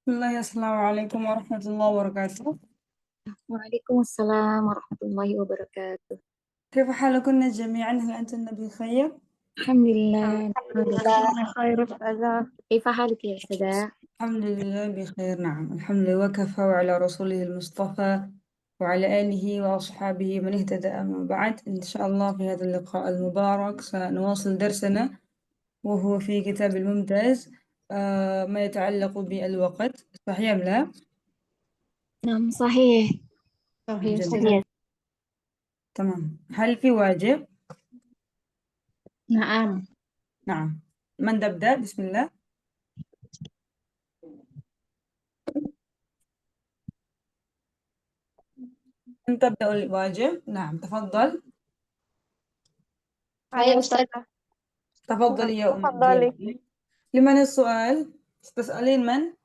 Bismillah, Assalamualaikum warahmatullahi wabarakatuh. Waalaikumsalam warahmatullahi wabarakatuh. كيف حالكن جميعا؟ هل أنتن بخير؟ Alhamdulillah. خير أستاذة. كيف حالك يا أستاذة؟ الحمد لله بخير، نعم الحمد لله وكفى، وعلى رسوله المصطفى وعلى آله وأصحابه من اهتدى. أما بعد، إن شاء الله في هذا اللقاء المبارك سنواصل درسنا، وهو في كتاب الممتاز ما يتعلق بالوقت. صحيح أم لا؟ نعم صحيح. جميل. تمام. هل في واجب؟ نعم. نعم. من تبدأ؟ بسم الله. من تبدأ الواجب؟ نعم تفضل. أيوة أستاذة. تفضلي يا أم تفضلي. ديان. لمن السؤال؟ تسألين من؟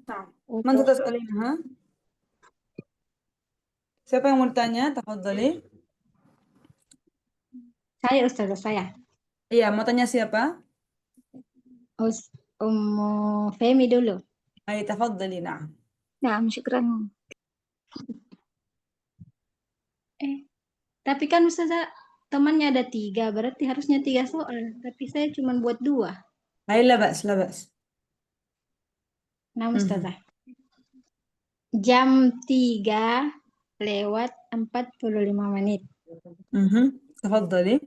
نعم. من تسألينها؟ Siapa yang mau tanya? Tafadhali. Saya Ustazah, saya. Iya, mau tanya siapa? Ummu Femi dulu. Ayo, tafadhali, nah. Nah, syukran. Tapi kan Ustazah temannya ada 3, berarti harusnya 3 soal. Tapi saya cuma buat 2. Ayo, labas, labas. Nah, Ustazah. Jam 3 lewat 45 menit. Tafadhali.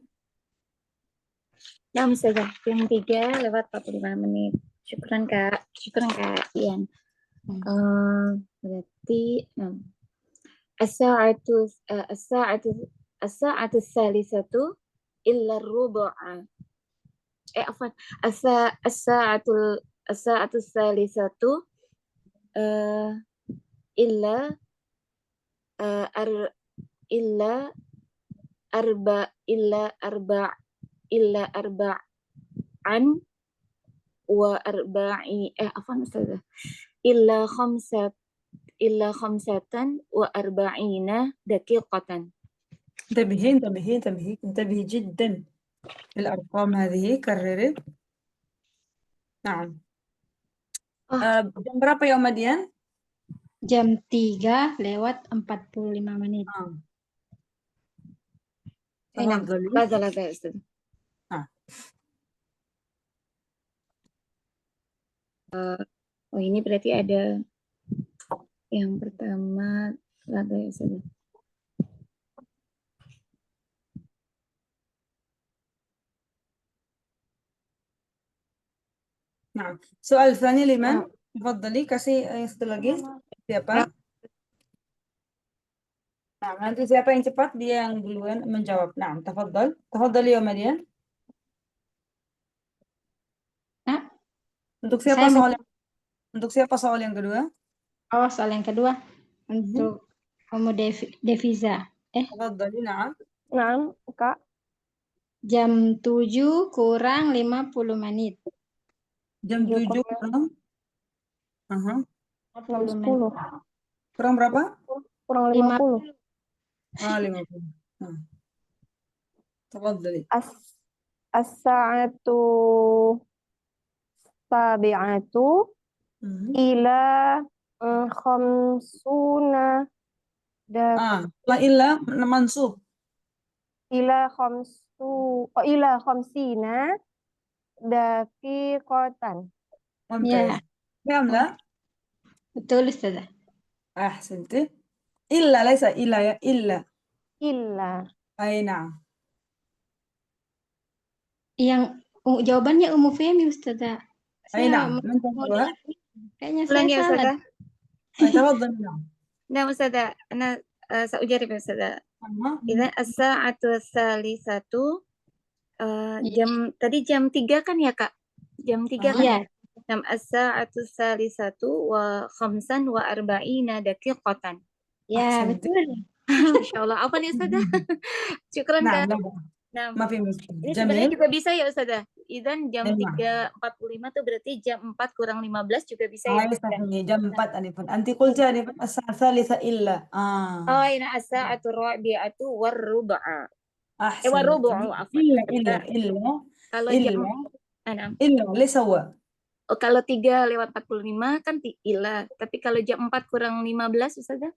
Nah, Ustazah, jam 3 lewat 45 menit. Syukran Kak. Syukran Kak Ian. Berarti as-sa'atu as-sa'atu as-salisatu illa ar-rubu'a. Afwan. As-sa'atu as-salisatu illa arba'an wa arba'i afwan Ustazah. Illa khamsatan wa arba'ina daqiqatan. انتبهي جدا الأرقام هذه، كرري. نعم. Jam berapa ya, Madian? Jam 3 lewat 45 menit. Tafadhali. Laza Ustaz. Oh, ini berarti ada yang pertama laga ya Ustaz. Nah, soal tanya liman. Tafadhali, kasih yang satu lagi. Siapa? Nah, nanti siapa yang cepat dia yang duluan menjawab. Nah, tafadhal. Tafadhali ya Madian. Untuk siapa soal yang kedua? Oh, soal yang kedua untuk Kamu Deviza. Tafadhali, na'am. Na'am, Kak. Jam 7 kurang 50 menit. Jam 7 kurang? Jam 10. Kurang berapa? Kurang 50. 50. Tafadhali. As-sa'atu sabi'atu ila khamsuna ila mansub. ila khamsina daqiqatan. ممتاز. نعم لا؟ Betul Ustazah. أحسنت. إلا ليس إلا يا إلا. أي نعم. Yang jawabannya Ummu Femi Ustazah. أي نعم. من جواب؟ Kayaknya saya salah. تفضل. نعم. Nah Ustazah, Ana sa'ujarib Ustazah. Idzan as-sa'atu as-salisatu jam 3 kan ya Kak? Jam 3 kan? Iya. Jam as-sa'atu as-salisatu wa khamsan wa arba'ina daqiqatan. Ya, betul. Insyaallah. Apa nih Ustazah? Syukran Kak. Nah, ini sebenarnya juga bisa ya Ustazah. Idzan jam 3.45 tuh berarti jam 4 kurang 15 juga bisa ya Ustazah. Jam 4 Anifun. Anti qulti Anifun as-salisa illa. Oh, ini as-sa'atu rabi'atu war-rub'a. Ahsan. War-rub'u afwan. Illa. Kalau jam Naam. إلا ليس هو. Oh, kalau 3:45 kan ila. Tapi kalau jam 4 kurang 15, Ustazah?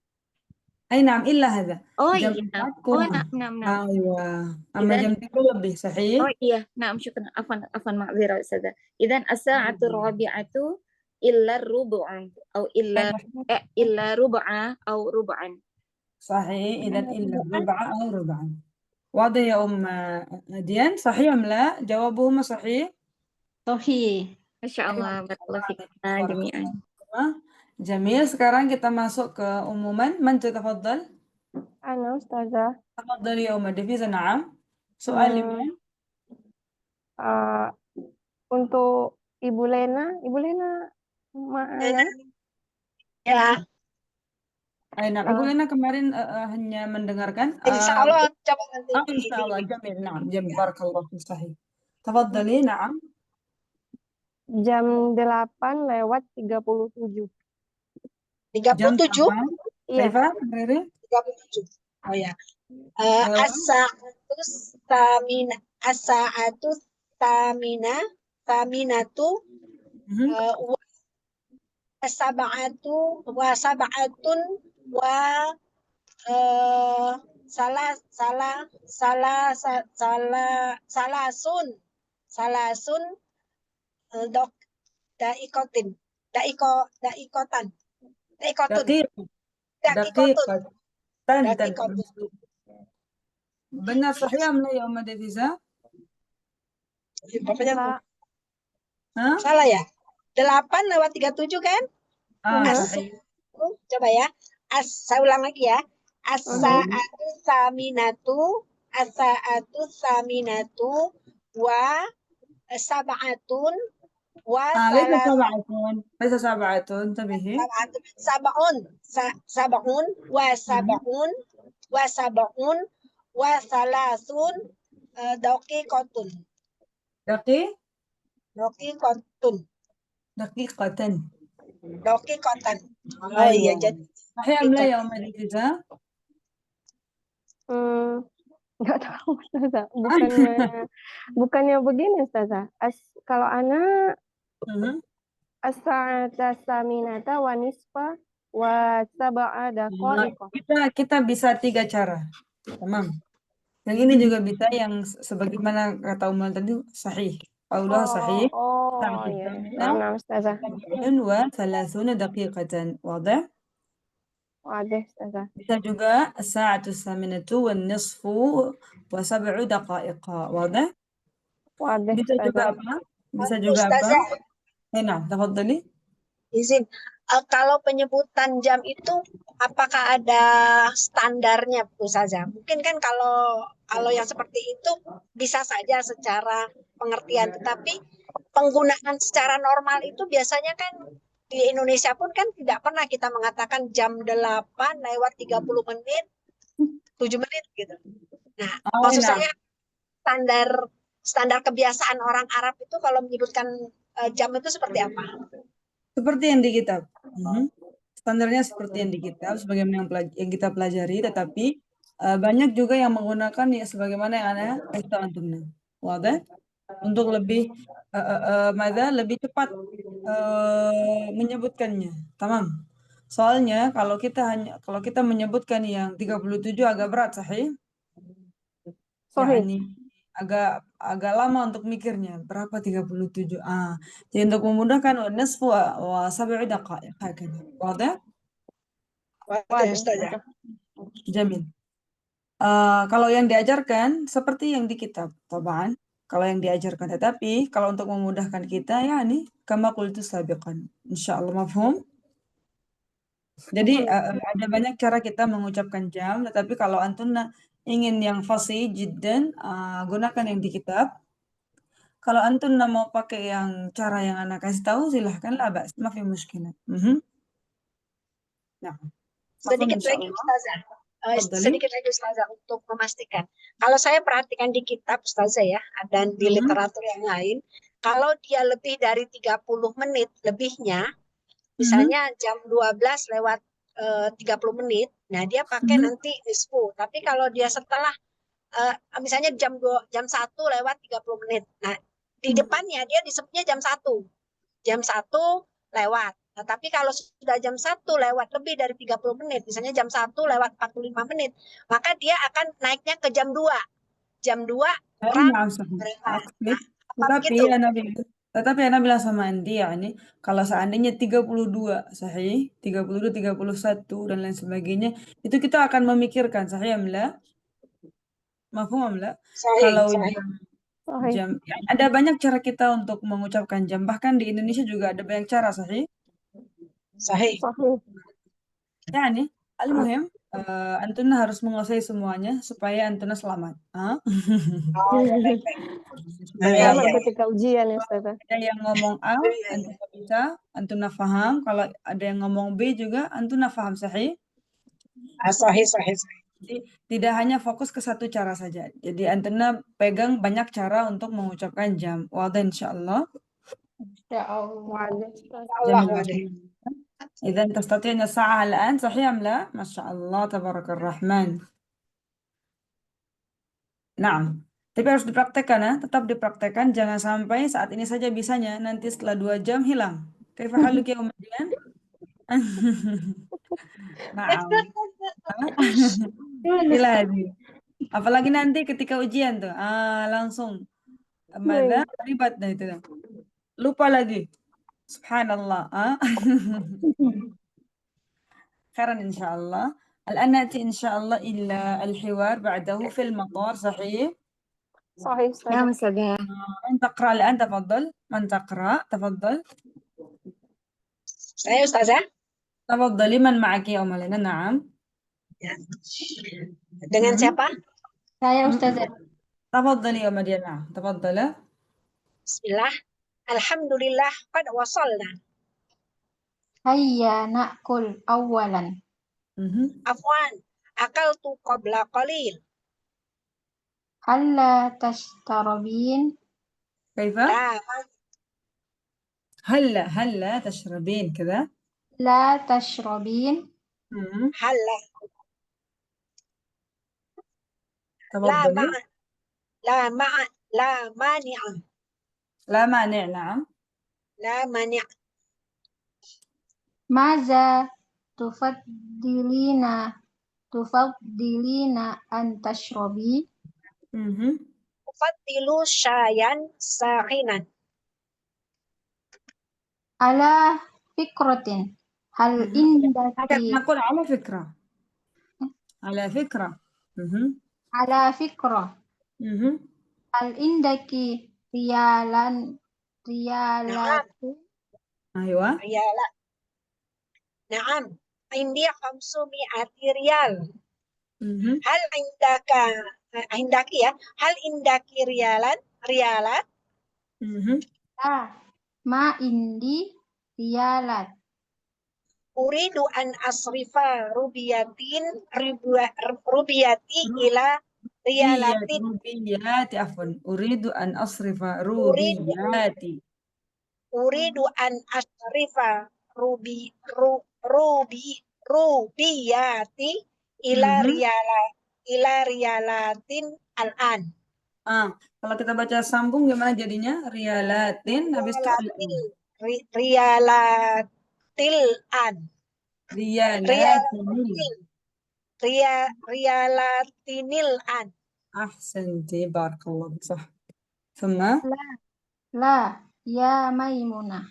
أي نعم إلا هذا. Oh jam iya. 4 Oh, kurang. naam. أيوة. أما Idan, jam 3 lebih oh صحيح. iya. Naam, syukran. Afan ma'zirah, Ustazah. Idan as-sa'atu rabi'atu illa rubu'an. Atau illa rubu'a atau rubu'an. صحيح إذا إلا ربع أو ربعا. واضح يا أم ديان؟ صحيح أم لا؟ جوابهما صحيح. Tohi. Masya Allah. Barakallahu fikum بارك jami'an. الله. جميل. Sekarang kita masuk ke umuman. من تتفضل؟ Ana Ustazah. تفضلي يا أم دفيزة. نعم. سؤال لمن؟ Uh, untuk Ibu Lena mana? Ya, أي نعم. Ibu Lena kemarin hanya mendengarkan. insya Allah coba nanti إن شاء الله. جميل. نعم. جميل. بارك الله فيك. صحيح. تفضلي. نعم. Jam 8:37. 37, 8. Iya. كيف Riri? 37. Oh ya. Lewat. As-sa'atu saminatu wa sab'atun wa salasun dok daikotin daikotun دقيقة. تن. daikotun. benar صحيح أم لا يا أم دفيزة؟ Pokoknya ها؟ salah ya. 8:37 kan? صحيح. Coba ya. Saya ulang lagi ya. As-sa'atu saminatu wa sab'atun wa ليس سبعة. انتبهي. sab'un wa salasun daqiqatun. Daqiqatun. دقيقة. Oh iya, jadi صحيح أم لا يا أم دفيزة؟ Nggak tahu Ustazah. Bukannya begini Ustazah. Kalau Ana as-sa'ata saminata wa nisfa wa sab'a daqaiqa. Kita bisa 3 cara. Tamam. Yang ini juga bisa, yang sebagaimana kata Umar tadi sahih. Qauluha sahih. Oh iya. Nah, Ustazah. وثلاثون دقيقة. واضح؟ Wadah Ustazah. bisa juga الساعة الثامنة والنصف وسبع دقائق. واضح؟ Wadah bisa juga Ustazah. apa? Bisa juga apa? Ustazah, Nah, tafadhali. izin. Kalau penyebutan jam itu apakah ada standarnya, Bu Ustazah? Mungkin kan kalau yang seperti itu bisa saja secara pengertian, tetapi penggunaan secara normal itu biasanya kan di Indonesia pun kan tidak pernah kita mengatakan jam 8:30 menit, 7 menit gitu. Nah, maksud saya standar kebiasaan orang Arab itu kalau menyebutkan jam itu seperti apa? Seperti yang di kitab. Standarnya seperti yang di kitab, sebagaimana yang kita pelajari, tetapi banyak juga yang menggunakan ya sebagaimana yang ana kasih antumna. Wadah? Untuk lebih lebih cepat menyebutkannya. Tamam. Soalnya kalau kita menyebutkan yang 37 agak berat, sahih? Yani agak lama untuk mikirnya. Berapa 37? Jadi untuk memudahkan nisfu wa sab'i daqaiq hakadha. Wadah? Wadah, Ustazah. Jamil. Kalau yang diajarkan seperti yang di kitab, taban. Kalau yang diajarkan, tetapi kalau untuk memudahkan kita, ya nih, kama qultu sabiqan. Insyaallah mafhum. Jadi ada banyak cara kita mengucapkan jam, tetapi kalau antum ingin yang fasih jiddan, gunakan yang di kitab. Kalau antum mau pakai yang cara yang anak kasih tahu, silahkan lah, bas, mafi muskilah. Nah, Sedikit lagi Ustazah. Sedikit lagi Ustazah untuk memastikan. Kalau saya perhatikan di kitab Ustazah ya, dan di literatur yang lain, kalau dia lebih dari 30 menit lebihnya, misalnya jam 12:30 menit, nah dia pakai nanti nisfu. Tapi kalau dia setelah misalnya jam 1:30 menit, nah Di depannya dia disebutnya jam 1. Jam 1 lewat. Nah, tapi kalau sudah jam 1 lewat lebih dari 30 menit, misalnya jam 1 lewat 45 menit, maka dia akan naiknya ke jam 2. Jam 2 kurang Na'am, sahih. berapa? Oke. Apa begitu? Tetapi Ana bilang sama Andi, yani, kalau seandainya 32 sahih, 32, 31 dan lain sebagainya, itu kita akan memikirkan sahih am la? Mafhum am la? Sahih, Kalau sahih, Sahih. jam, ya, ada banyak cara kita untuk mengucapkan jam. Bahkan di Indonesia juga ada banyak cara sahih. sahih. Sahih. Yani, al-muhim, antuna harus menguasai semuanya supaya antuna selamat. Ah? Oh, ya, baik, baik. Supaya Ya, Selamat ya, ya. ketika ujian ya Ustazah. ada yang ngomong A, Ya, ya. antuna bisa, antuna faham. Kalau ada yang ngomong B juga, antuna faham sahih. Sahih, sahih, sahih. Jadi, tidak hanya fokus ke satu cara saja. Jadi antuna pegang banyak cara untuk mengucapkan jam. Wadah insyaallah. Ya Allah. Wadah, Ustaz. Allah جميل wadah. إذا تستطيعين الساعة الآن صحيح أم لا؟ ما شاء الله تبارك الرحمن. Nah, tapi harus dipraktekkan ya, tetap dipraktekkan. Jangan sampai saat ini saja bisanya, nanti setelah 2 jam hilang. Kaifa haluki ya Umayyan? Nah, inilah ini. Apalagi nanti ketika ujian tuh, langsung Baik. mada ribat dah itu. Lupa lagi. Subhanallah. خيرا إن شاء الله. الآن نأتي إن شاء الله إلى الحوار بعده في المطار صحيح. Sahih, نعم Ustazah. أستاذة. من تقرأ الآن تفضل. من تقرأ تفضل. Saya Ustazah. تفضلي. من معك يا أم لنا؟ نعم. Ya. Dengan siapa? Saya Ustazah. تفضلي يا مدينة. تفضل. Bismillah. Alhamdulillah qad wasalna. Hayya na'kul awalan. Afwan. Akaltu qabla qalil. Halla tashtarabin. كيف؟ La, هلا تشربين كذا. La tashrabin. halla. La تفضلي. ma'a. La ma'a. La mani'a. لا مانع. نعم. La mani'a. Maza tufaddilina an tashrabi. Ufaddilu syayan sa'inan. Ala fikratin. Hal indaki. نقول على فكرة. على فكرة. Ala fikrah. Hal indaki riyalan. أيوة. Riyala. Naam. Indi 500 riyal. Hal indaki ya. Hal indaki riyalat. Ma indi riyalat. Uridu an asrifa rubiyati ila riyalatin. روبياتي عفوا. أريد أن أصرف Uridu روبياتي. an asrifa rubiyati ila riyalatin al-an. Kalau kita baca sambung gimana jadinya? Riyalatin habis itu Riyalatil an. Riyalatinil an. أحسنتي بارك الله صح. ثم La ya Maimunah.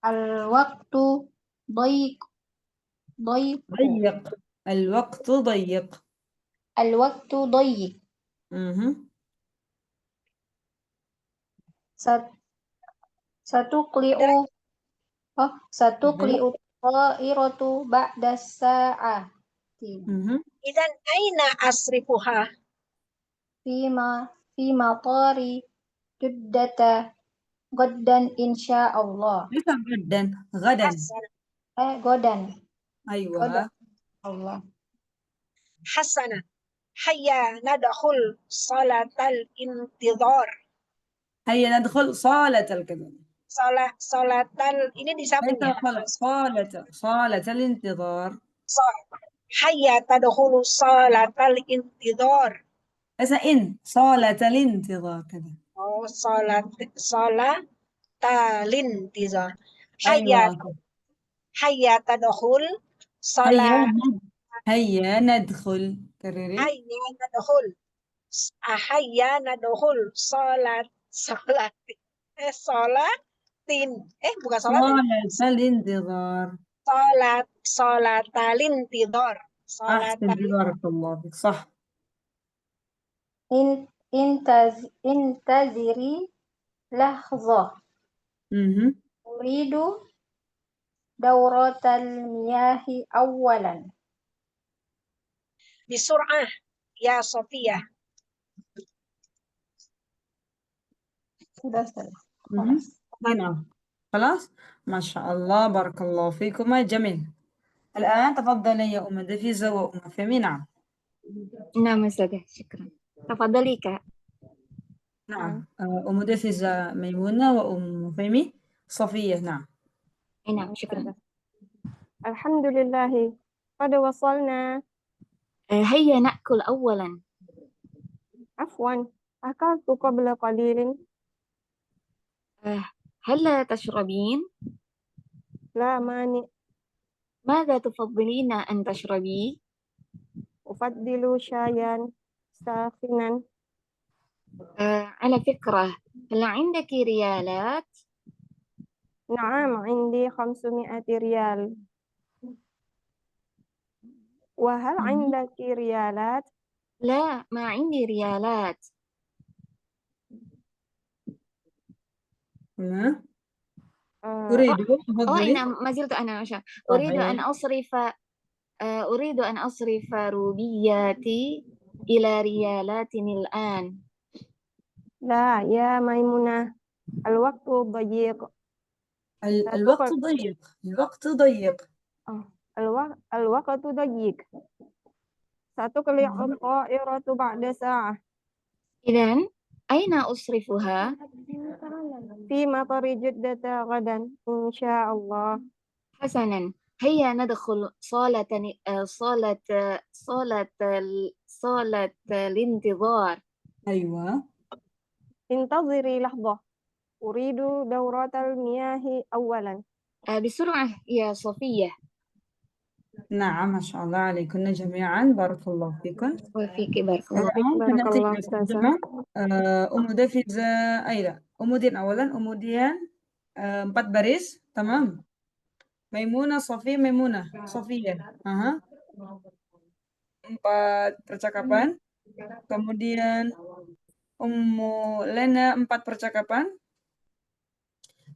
Al-waqtu ضيق. ضيق. الوقت ضيق. Al-waqtu ضيق. Satuqli'u ta'iratu ba'da sa'ah. Idan aina asrifuha? Fi matari Juddata Goddan insyaallah. ليس غدا. غدا. Godan. أيوة. Allah. Hasana. Hayya nadkhul salatal intidhar. هيا ندخل صالة الكذا. Salatal ini disambung ya. صالة الانتظار. Hayya tadkhulu salatal intidhar. ليس إن صالة الانتظار كذا. Oh, salatalintizar. Hayya, أيوة. hayya tadkhul. هيا Salat, هيا ندخل. كرري. hayya nadkhul. Hayya nadkhul. Salat. Salatin. Bukan salatin. صالة الانتظار. Salatalintidor. أحسنت بارك الله فيك، صح. انتظري لحظة مهم. أريد دورة المياه أولا. Bisur'ah. Ya Sofia. Sudah. مهم. نعم. خلاص، ما شاء الله، بارك الله فيكما، جميل. الآن تفضلي يا أم دفيزة وأم فهمي. نعم. نعم أستاذة، شكرا. تفضلي Kak. نعم. أم دفيزة ميمونة وأم فهمي صفية. نعم. نعم شكرا. الحمد لله قد وصلنا. هيا نأكل أولا. عفوا، أكلت قبل قليل. هل تشربين؟ لا مانع. ماذا تفضلين أن تشربي؟ أفضل شايا ساخنا. على فكرة، هل عندك ريالات؟ نعم، عندي 500 ريال. وهل مهم. عندك ريالات؟ لا، ما عندي ريالات. نعم. آه، تريد تفضلي. نعم، ما زلت أنا عشان صحيح. أريد أن أصرف روبياتي إلى ريالات الآن. لا يا ميمونة، الوقت ضيق. الوقت ضيق. الوقت ضيق. الوقت ضيق. ستقلع الطائرة بعد ساعة. إذن أين أصرفها؟ في مطار جدة غدا إن شاء الله. حسنا، هيا ندخل صالة الانتظار. أيوة. انتظري لحظة، أريد دورة المياه أولا. بسرعة يا صفية. نعم، ما شاء الله عليكن جميعا، بارك الله فيكن. وفيك بارك الله. الآن بارك سنأتي الله إلى أستاذة. الترجمة. أم دافيزة، أي لا، أم دين أولا، أم دين 4 baris, tamam. Maimunah, Sofia, Maimunah, Sofia. Aha. 4 percakapan. Kemudian Ummu Lena 4 percakapan.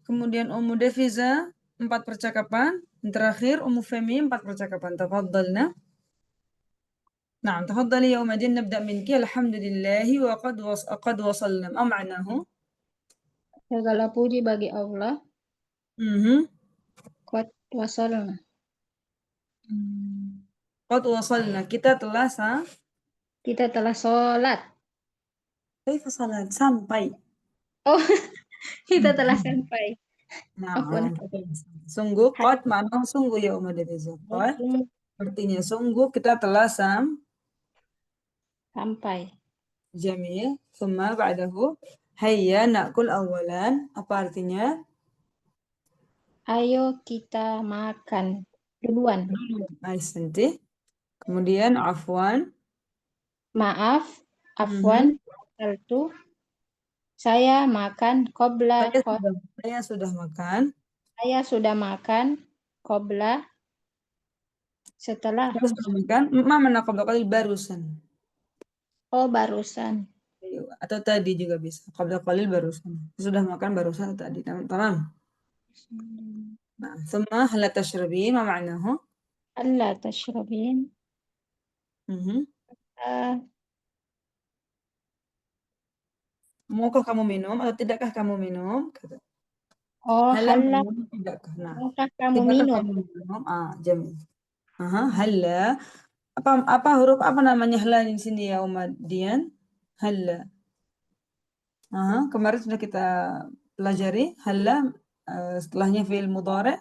Kemudian Ummu Defiza 4 percakapan. Yang terakhir Ummu Femi 4 percakapan. Tafadhalna. نعم، تفضلي يا أم دين، نبدأ منك. الحمد لله قد وصلنا. ما معناه؟ Segala puji bagi Allah. Qad wasalna. قد وصلنا. Kita telah Kita telah sholat. كيف صلاة؟ sampai. Oh, kita telah sampai. Nah, sungguh, qad makna sungguh ya Umar Defiza. Qad Sungguh artinya sungguh kita telah sampai. jamil. Thumma ba'dahu hayya na'kul awalan. Apa artinya? Ayo kita makan duluan. Ahsanti. Kemudian afwan. Maaf, afwan, itu saya makan qabla. Saya sudah makan. Saya sudah makan qabla setelah. Saya sudah makan. Ma mana qabla qalil? Barusan. Oh, barusan. Atau tadi juga bisa. Qabla qalil barusan. Sudah makan barusan tadi. Tamam. Nah, thumma hal tashrabin? Ma ma'nahu? Allah tashrabin. Maukah kamu minum atau tidakkah kamu minum? Kata. Oh, halla. Tidakkah? Nah, Maukah kamu tidakkah minum? kamu minum? Jamil. Halla. Apa huruf apa namanya halla di sini ya Umar Dian? Halla. Kemarin sudah kita pelajari halla, setelahnya fi'il mudhari'.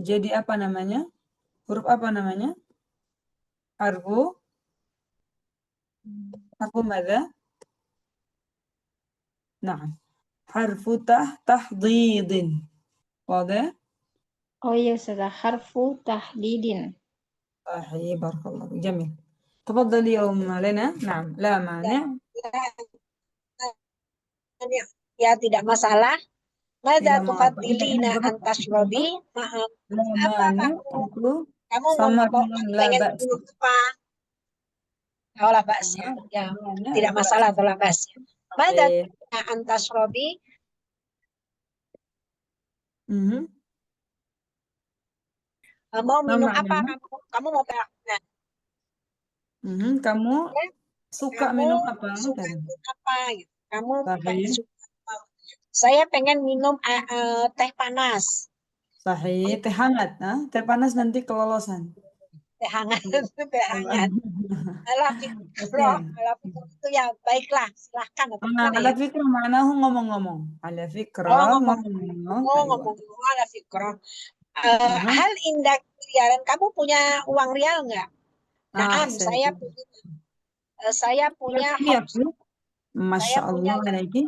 Jadi apa namanya? Huruf apa namanya? Harfu. Harfu madza? نعم. حرف تحضيض. واضح؟ Oh iya sudah harfu tahdidin. صحيح، بارك الله فيك. جميل. تفضلي يا أم لنا. نعم، لا مانع. Ya, tidak masalah. Mada Tidak mengapa. Ini tufadilina berapa? antashrobi? Maaf. La Apa mani itu kamu sama dengan kamu la pengen ba's. minum apa? Oh, labas ya. Ah, Ya, semuanya la tidak ba's. masalah atau labas ya. Mada Baik. antashrobi? Mhm. Mau Ma minum apa maknanya? kamu? Kamu mau nah, Mhm. Kamu ya, suka kamu minum apa? suka Kan? minum apa? Gitu. Kamu Sahih. suka apa? Saya pengen minum teh panas. Sahih. Teh hangat. Nah, teh panas nanti kelolosan. Teh hangat, teh hangat. Ala Oke. fikroh, ala fikroh itu ya baiklah, silahkan atau Nah, gimana ala ya? fikrah ma'nahu ngomong-ngomong. Ala Oh, fikrah ngomong, ngomong-ngomong. oh, Aywa. ngomong ala fikroh. Aha. Hal indah rialan, kamu punya uang rial nggak? Naam, Ahsanti. saya punya Yakfi, house, yakfi. saya Masya punya Allah alaiki.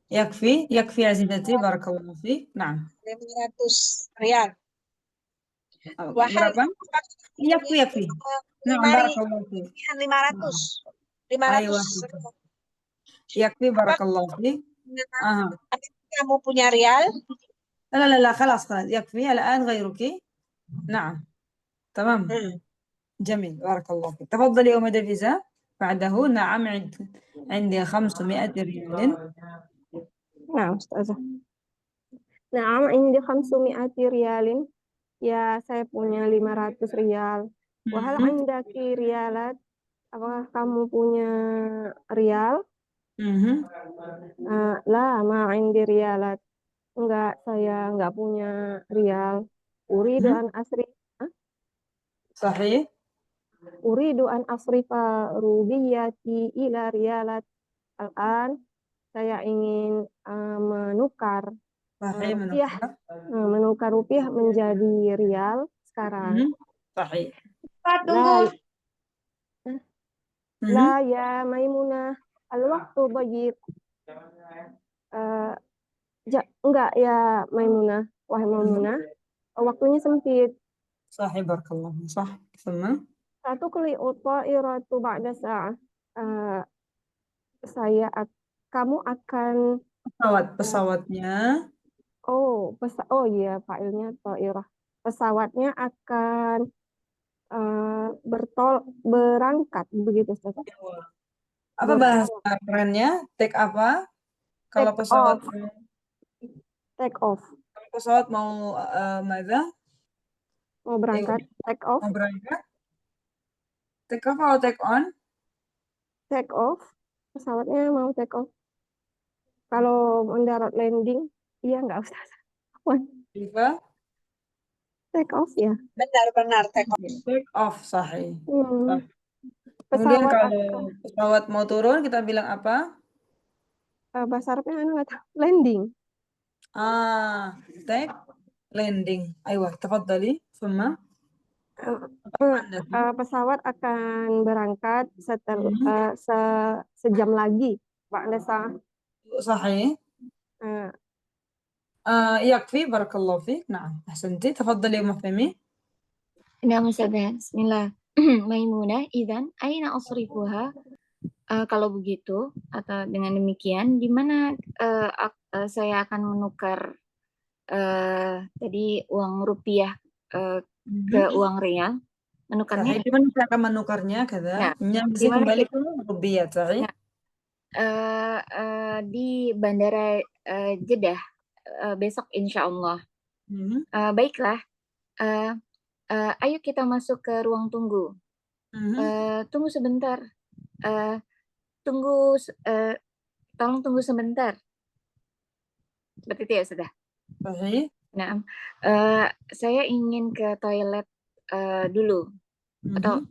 Yakfi, yakfi azizati. Barakallahu fiik. Nah, 500 rial. Wahal berapa? Yakfi, yakfi. Nah, lima barakallahu fiik. lima Nah, ratus lima aywa. ratus Yakfi, apa barakallahu fiik. Aha. kamu punya rial? لا لا لا، خلاص خلاص يكفي. الآن غيرك. نعم، تمام. جميل، بارك الله فيك. تفضلي أم دفيزة. بعده نعم، عندي 500 ريال. Nah, Ustazah. Nah, indi 500 riyalin. Ya, saya punya 500 rial. Wahal Mhm. indaki rialat? Apakah kamu punya rial? Mhm. Lah, ma indi rialat. Enggak, saya enggak punya rial. Uridu Mhm. an asri, Hah? صحيح. Uridu an asrifa rubiyati ila rialat. Al-an, saya ingin menukar صحيح rupiah, منوكر. menukar rupiah menjadi rial sekarang. Mhm. صحيح. Pak, La, tunggu. la Mhm. ya Maimunah, al-waktu dhayiq. Enggak ya Maimunah, wahai Maimunah, waktunya sempit. صحيح، بارك الله فيك. صح. ثم Satu kali ta'iratu ba'da sa'ah. Eh, kamu akan eh, pesawatnya. oh iya fa'ilnya ta'irah. Pesawatnya akan berangkat begitu Ustaz. Apa bahasa Bertolak. kerennya? Take apa? Kalau Take pesawat off, take off. kalau pesawat mau ماذا؟ Mau أيوة. berangkat, take off, mau berangkat. Take off atau take on? take off. Pesawatnya mau take off. Kalau mendarat landing, iya nggak Ustaz? Viva. Take off ya. Benar-benar Take off, sahih. Hmm. Kemudian Pesawat kalau pesawat mau turun kita bilang apa? bahasa Arabnya nggak tahu. Landing. Take landing. Ayo, tafadhali. ثم Pesawat akan berangkat Mhm. sejam lagi, Pak Nesa. صحيح. Uh, يكفي. بارك الله فيك. نعم، أحسنتي. تفضلي يا أم فهمي. Nah, Ustazah, bismillah. Maimunah, idzan aina asrifuha? Kalau begitu atau dengan demikian, di mana saya akan menukar tadi uang rupiah ke uang real? Menukarnya Sahih. Di mana saya akan menukarnya? Kada. ya, Bisa di mana kembali ke rupiah, sahih. ya, di bandara Jeddah besok insya Allah. Mhm. Baiklah, ayo kita masuk ke ruang tunggu. Mhm. Tunggu sebentar. Tunggu, tolong tunggu sebentar. Seperti itu ya sudah. Sahih. Nah, saya ingin ke toilet dulu. Atau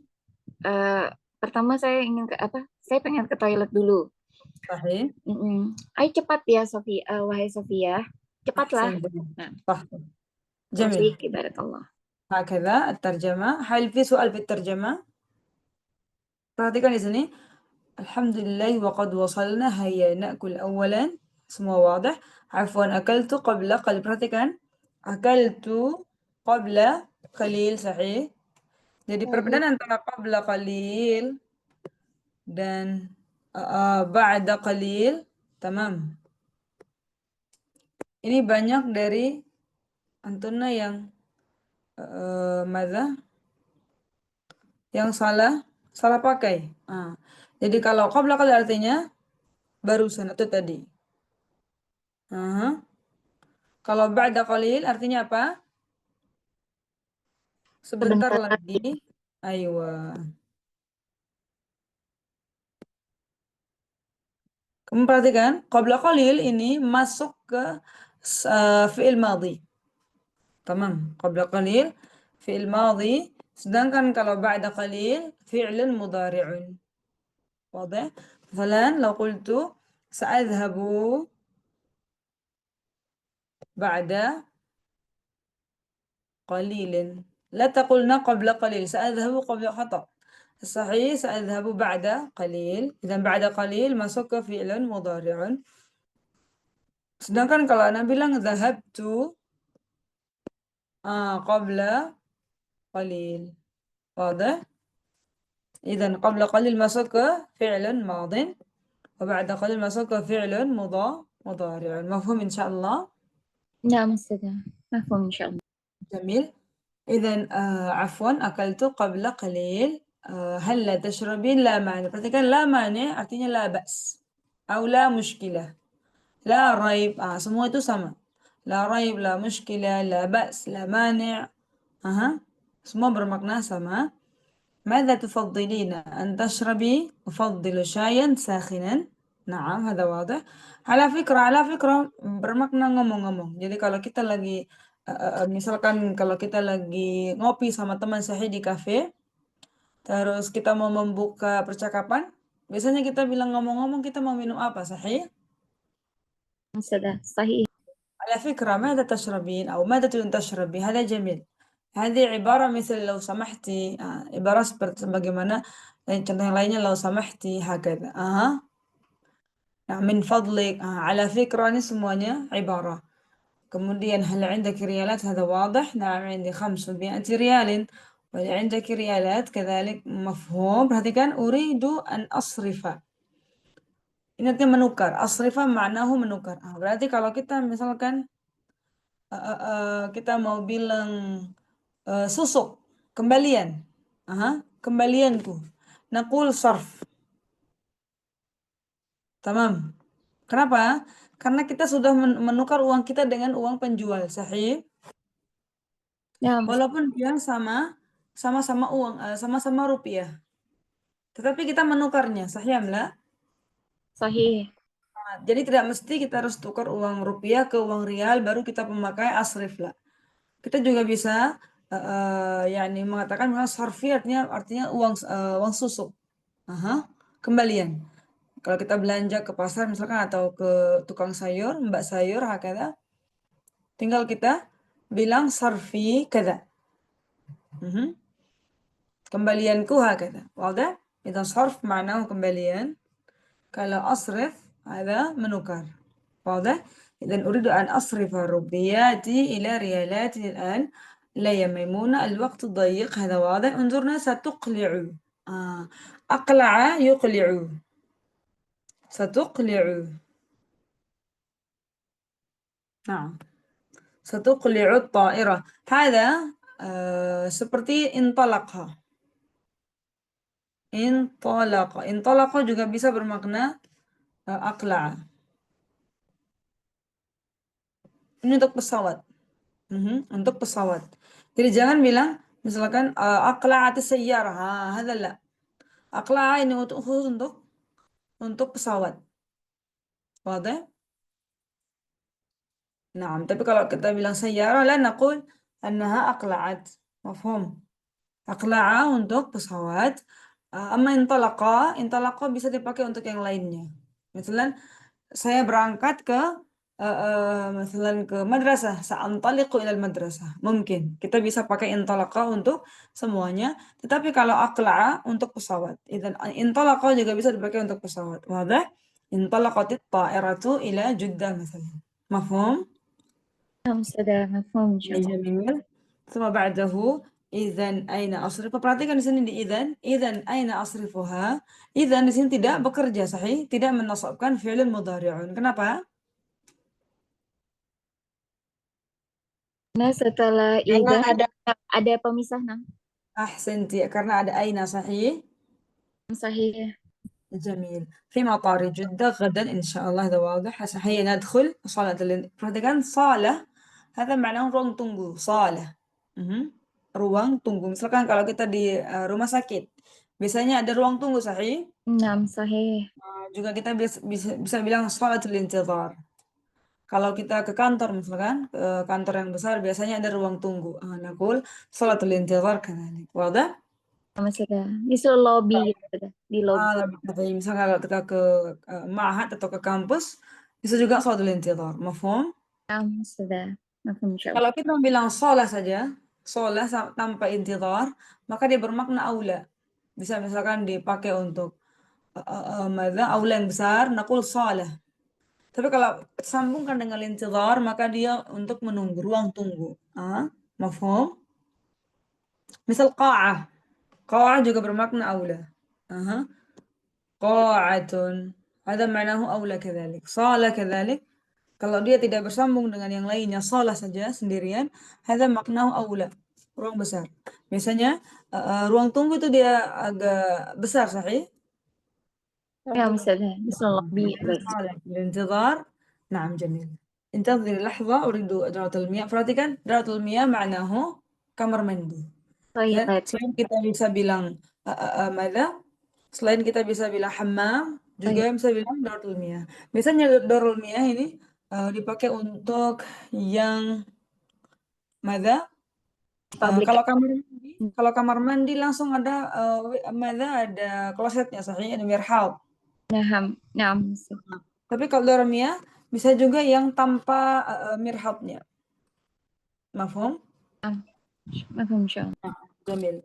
pertama saya ingin ke apa? Saya pengen ke toilet dulu. Sahih. Ayo cepat ya, wahai Sofia. Cepatlah. صح. جميل. بارك الله. هكذا الترجمة. هل في سؤال في الترجمة؟ perhatikan di sini. Alhamdulillah وقد وصلنا. هيا نأكل أولا. Semua wadah? Afwan, akaltu qabla qalil. Perhatikan. Akaltu qabla qalil, sahih. Jadi perbedaan antara qabla qalil dan ba'da qalil, tamam. Ini banyak dari antuna yang yang salah pakai. Jadi kalau qabla qalil artinya barusan itu tadi. Kalau ba'da qalil artinya apa? Sebentar lagi. Aywa. Kamu perhatikan, qabla qalil ini masuk ke fi'il madhi. Tamam, qabla qalil fi'il madhi, sedangkan kalau ba'da qalil fi'lun mudhari'un. واضح؟ مثلا لو قلت سأذهب بعد قليل، لا تقولنا قبل قليل. سأذهب قبل خطأ. الصحيح سأذهب بعد قليل. إذا بعد قليل masuk ke fi'lun mudhari'un. Sedangkan kalau Anda bilang dhahabtu qabla qalil. واضح؟ إذا قبل قليل masuk ke fi'lun madin, وبعد قليل masuk ke fi'lun مضارع. مفهوم إن شاء الله؟ نعم أستاذة، مفهوم إن شاء الله. جميل. إذا عفوا أكلت قبل قليل. هل لا تشربين؟ لا مانع. Perhatikan la mani artinya la ba's atau la mushkilah. La raib. Semua itu sama. La raib, la mushkilah, la ba's, la mani'. Semua bermakna sama. ماذا تفضلين أن تشربي؟ أفضل شايا ساخنا. نعم هذا واضح. على فكرة bermakna ngomong-ngomong. Jadi kalau kita lagi misalkan kalau kita lagi ngopi sama teman sahih di kafe, terus kita mau membuka percakapan, biasanya kita bilang ngomong-ngomong kita mau minum apa, sahih? أستاذة صحيح. على فكرة ماذا تشربين أو ماذا تريدين تشربي؟ هذا جميل. هذه عبارة مثل لو سمحتي. عبارة seperti bagaimana contoh yang lainnya لو سمحتي هكذا. من فضلك. على فكرة ini semuanya عبارة. kemudian هل عندك ريالات؟ هذا واضح. نعم عندي 500 ريال. وهل عندك ريالات؟ كذلك مفهوم. perhatikan أريد أن أصرف. Ini artinya menukar. Asrifa maknahu menukar. Berarti kalau kita misalkan kita mau bilang susuk, kembalian. Kembalianku. Naqul sarf. Tamam. Kenapa? Karena kita sudah menukar uang kita dengan uang penjual, sahih? Ya, Walaupun dia sama-sama uang, sama-sama rupiah. Tetapi kita menukarnya, sahih amla? sahih. Jadi tidak mesti kita harus tukar uang rupiah ke uang rial baru kita memakai asrif lah. Kita juga bisa mengatakan bahwa sarfi artinya uang susuk. Kembalian. Kalau kita belanja ke pasar misalkan atau ke tukang sayur, mbak sayur hakada, tinggal kita bilang sarfi kada. Kembalianku hakada. Wadah? Itu sarf makna kembalian. Kalau asrif ada menukar. واضح؟ إذا أريد أن أصرف ربياتي إلى ريالاتي الآن. لا يا ميمونة الوقت ضيق. هذا واضح. انظرنا ستقلع. أقلع يقلع. ستقلع. نعم. ستقلع الطائرة. هذا seperti intalaqha. Intalaqha juga bisa bermakna aqla'a. Ini untuk pesawat. Untuk pesawat. Jadi jangan bilang misalkan aqla'at as-sayyarah. Hadza la. Aqla'a ini khusus untuk pesawat. Wadah? Nah, tapi kalau kita bilang sayyarah la naqul annaha aqla'at. Mafhum? Aqla'a untuk pesawat. Amma intalaqa bisa dipakai untuk yang lainnya. Misalnya saya berangkat ke misalnya ke madrasah, sa'antaliqu ilal madrasah. Mungkin kita bisa pakai intalaqa untuk semuanya, tetapi kalau aqla'a untuk pesawat. Idzan intalaqa juga bisa dipakai untuk pesawat. Wadah? انطلقت الطائرة إلى جدة مثلا. مفهوم؟ نعم أستاذة مفهوم إن شاء الله. جميل. ثم بعده إذن أين أصرف. Perhatikan di sini di إذن أين أصرفها. إذن di sini tidak bekerja, sahih, tidak menasabkan fi'il mudhari'un. Kenapa? Nah setelah Karena idan ada ada pemisah nah. Ahsanti, karena ada aina, sahih. Sahih. جميل. في مطار جدة غدا إن شاء الله. هذا واضح. هيا ندخل صالة perhatikan صالة هذا معناه ruang tunggu. صالة ruang tunggu. Misalkan kalau kita di rumah sakit biasanya ada ruang tunggu, sahih. Naam sahih. Juga kita bisa bilang shalatul intizar. Kalau kita ke kantor misalkan, ke kantor yang besar biasanya ada ruang tunggu. Naqul shalatul intizar kadzalik. Wadah? Naam Ustazah. Misal lobby gitu, di lobby. lebih tepat. Misalkan kalau kita ke ma'had atau ke kampus bisa juga shalatul intizar. Mafhum? Naam Ustazah. Mafhum insya Allah. Kalau kita bilang shalah saja, shalah tanpa intizar, maka dia bermakna aula. Bisa misalkan dipakai untuk aula yang besar, naqul shalah. Tapi kalau sambungkan dengan intizar, maka dia untuk menunggu, ruang tunggu. Mafhum? Misal qa'ah. Qa'ah juga bermakna aula. Qa'atun. Ada ma'nahu aula kadzalik. Shalah kadzalik. Kalau dia tidak bersambung dengan yang lainnya, shalah saja sendirian, hadza maknahu aula. Ruang besar. Biasanya ruang tunggu itu dia agak besar, sahih? Ya Ustazah. Misal lobby. الانتظار. نعم جميل. انتظري لحظة أريد دورة المياه. Perhatikan دورة المياه معناه kamar mandi. Toilet. Selain kita bisa bilang ماذا? Selain kita bisa bilang hammam, juga bisa bilang daratul miyah. Biasanya daratul miyah ini dipakai untuk yang ماذا? Public. Kalau kamar mandi langsung ada ada klosetnya, sahih, ada mirhab. Naam. Tapi kalau daratul miyah bisa juga yang tanpa mirhabnya. Mafhum? Mafhum insya Allah. جميل.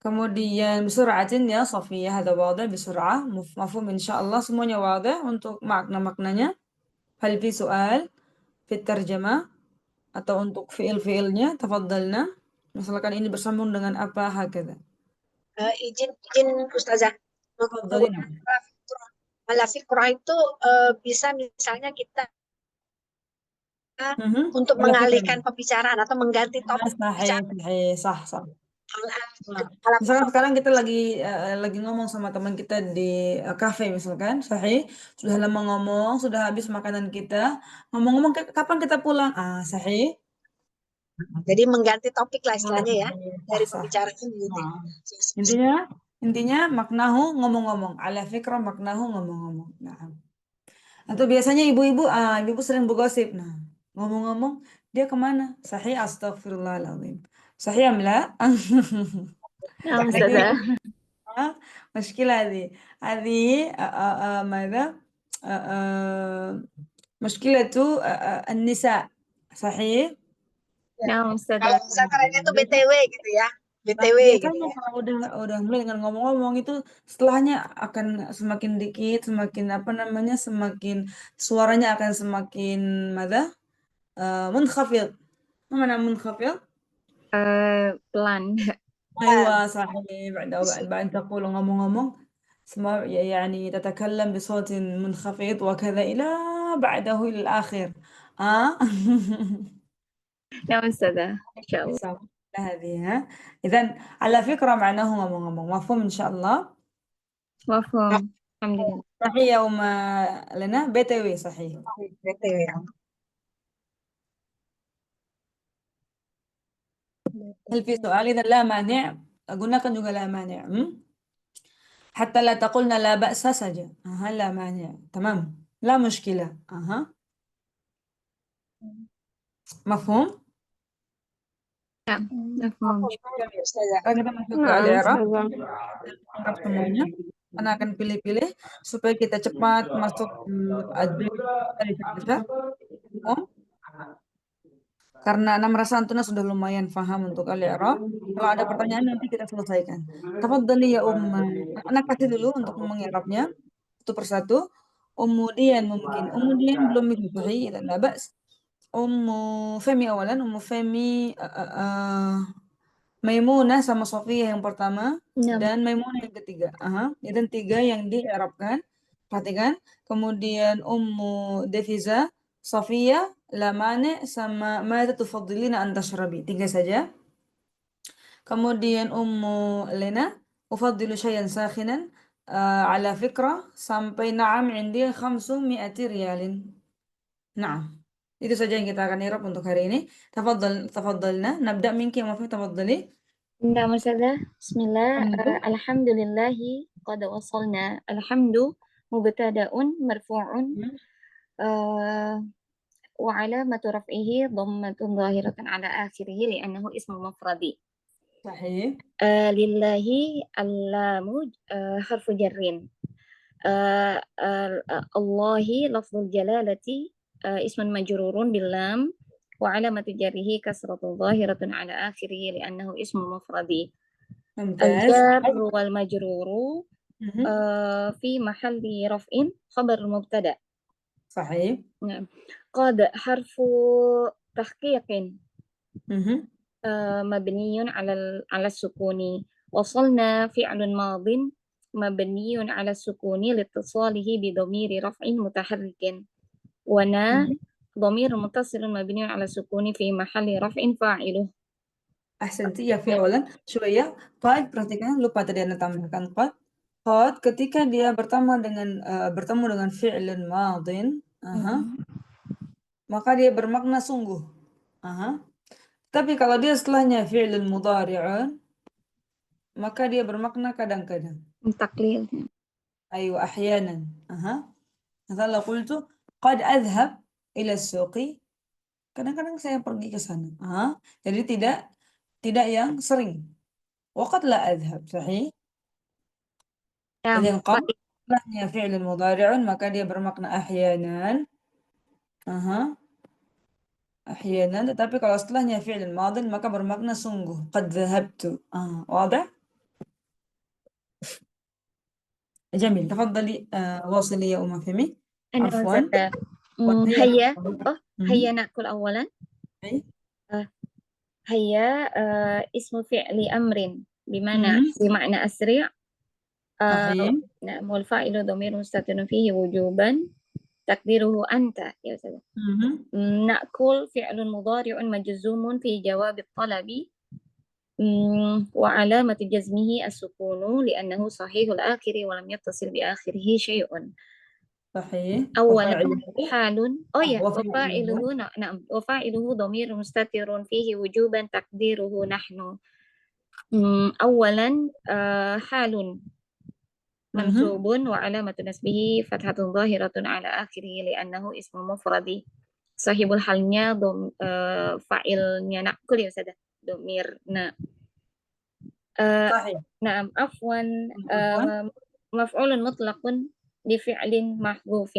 Kemudian بسرعة ya Safiyah, هذا واضح بسرعة. Mafhum insyaallah semuanya wadah untuk makna-maknanya. Hal fi soal fit tarjamah atau untuk fiil-fiilnya, tafadhalna. Misalkan ini bersambung dengan apa, hakadha. izin Ustazah. Tafadhalina. Ala fikrah itu bisa misalnya kita untuk mengalihkan pembicaraan atau mengganti topik pembicaraan. Sah. Misalkan sekarang kita lagi ngomong sama teman kita di kafe misalkan, sahih, sudah lama ngomong, sudah habis makanan kita, ngomong-ngomong kapan kita pulang, sahih. Jadi mengganti topik lah istilahnya ya dari pembicaraan gitu. Intinya maknahu ngomong-ngomong, ala fikrah maknahu ngomong-ngomong. Nah. Atau biasanya ibu-ibu sering bergosip. Nah, ngomong-ngomong dia kemana? Sahih, astaghfirullahaladzim. Sahih am la? Naam Ustazah. مشكلة هذه ماذا مشكلة النساء صحيح. Naam Ustazah. Kalau misalkan itu BTW gitu ya. BTW gitu. Biasanya kalau udah mulai dengan ngomong-ngomong itu setelahnya akan semakin dikit, semakin semakin suaranya akan semakin ماذا منخفض. Mana منخفض? Pelan. أيوة صحيح. بعد تقول ngomong-ngomong يعني تتكلم بصوت منخفض وكذا إلى بعده إلى الآخر. Naam Ustazah. Insya Allah. هذه إذن على فكرة معناه ngomong-ngomong. مفهوم إن شاء الله. Mafhum. Alhamdulillah. صحيح وما لنا BTW صحيح. BTW. هل في سؤال؟ إذا لا مانع. قلنا kan juga لا مانع. حتى لا تقولنا لا بأس saja. لا مانع. تمام. لا مشكلة. مفهوم؟ Mafhum. Sekarang kita masuk ke al-i'rab. I'rab semuanya. Karena akan pilih-pilih supaya kita cepat masuk dari belajar. Karena Ana merasa Antuna sudah lumayan paham untuk al-i'rab. Kalau ada pertanyaan nanti kita selesaikan. Tafadhali ya Anak kasih dulu untuk mengi'rabnya satu persatu. Dian mungkin. Dian belum itu sahih, لا بأس. Femi awalan, Femi, Maimunah sama Sofia yang pertama, نعم. dan Maimunah yang ketiga. Itu tiga yang di-i'rabkan. Perhatikan. Kemudian Defiza, Sofia, Lamane, sama Mada tufaddilina an tashrabi. Tiga saja. Kemudian Lena, Ufaddilu syai'an sakhinan, ala fikra, sampai na'am indi 500 riyalin. Nah, itu saja yang kita akan i'rab untuk hari ini. Tafadhalna. Nabda minki ya Mafi, tafadhali. نعم أستاذة. بسم الله. Alhamdulillah. الحمد لله قد وصلنا. الحمد مبتدأ مرفوع آه، وعلامة رفعه ضمة ظاهرة على آخره لأنه اسم مفرد. صحيح. لله اللام حرف جر. الله لفظ الجلالة اسم مجرور باللام وعلامة جره كسرة ظاهرة على آخره لأنه اسم مفرد. ممتاز. الجار والمجرور مهم. في محل رفع خبر مبتدأ. صحيح. نعم. قد حرف تحقيق مهم. مبني على السكون. وصلنا فعل ماض مبني على السكون لاتصاله بضمير رفع متحرك. ونا مهم. ضمير متصل مبني على السكون في محل رفع فاعله. Ahsanti ya fi awalan. Syuya. Qad, perhatikan, lupa tadi Anda tambahkan qad. Qad ketika dia bertemu dengan fi'lun madin, maka dia bermakna sungguh. Tapi kalau dia setelahnya fi'lun mudhari'un, maka dia bermakna kadang-kadang. تقليل. أيوة أحيانا. مثلا لو قلت قد أذهب إلى السوق, kadang-kadang saya pergi ke sana. Jadi tidak yang sering. وقد لا أذهب. صحيح. Jadi نعم. yang qad setelahnya fi'lun mudhari'un, maka dia bermakna ahyanan. Ahyanan. Tetapi kalau setelahnya fi'lun madin, maka bermakna sungguh. Qad dhahabtu. واضح. جميل. تفضلي واصلي يا أم فهمي. أنا عفوا. أستاذة. وهي هيا مهم. هيا نأكل أولا. أي. هيا اسم فعل أمر مهم. بمعنى أسرع. صحيح. نعم. والفاعل ضمير مستتر فيه وجوبا تقديره أنت يا أستاذة. مهم. نأكل فعل مضارع مجزوم في جواب الطلب وعلامة جزمه السكون لأنه صحيح الآخر ولم يتصل بآخره شيء. صحيح. أولا وفاعله. حال وفاعله. نعم وفاعله ضمير مستتر فيه وجوبا تقديره نحن. أولا حال منصوب وعلامة نسبه فتحة ظاهرة على آخره لأنه اسم مفرد. صاحب الحالnya فاعلnya نأكل يا أستاذة ضميرنا. صحيح. نعم. عفوا عفوا. مفعول مطلق لفعل محذوف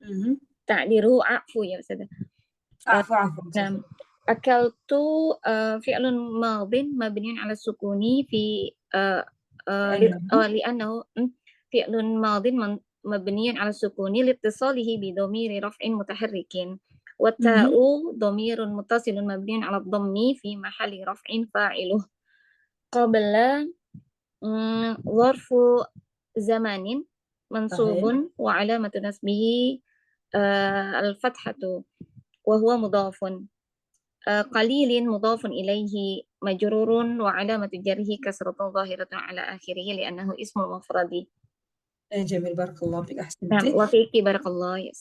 مهم. تقديره عفو يا أستاذة. عفوا. نعم. أكلت فعل ماض مبني على السكون في لأنه فعل ماض مبني على السكون لاتصاله بضمير رفع متحرك. والتاء ضمير متصل مبني على الضم في محل رفع فاعله. قبل ظرف زمان منصوب وعلامة نصبه الفتحة وهو مضاف. قليل مضاف إليه مجرور وعلامة جره كسرة ظاهرة على آخره لأنه اسم مفرد. جميل. بارك الله فيك. نعم. أحسنتي. وفيك بارك الله.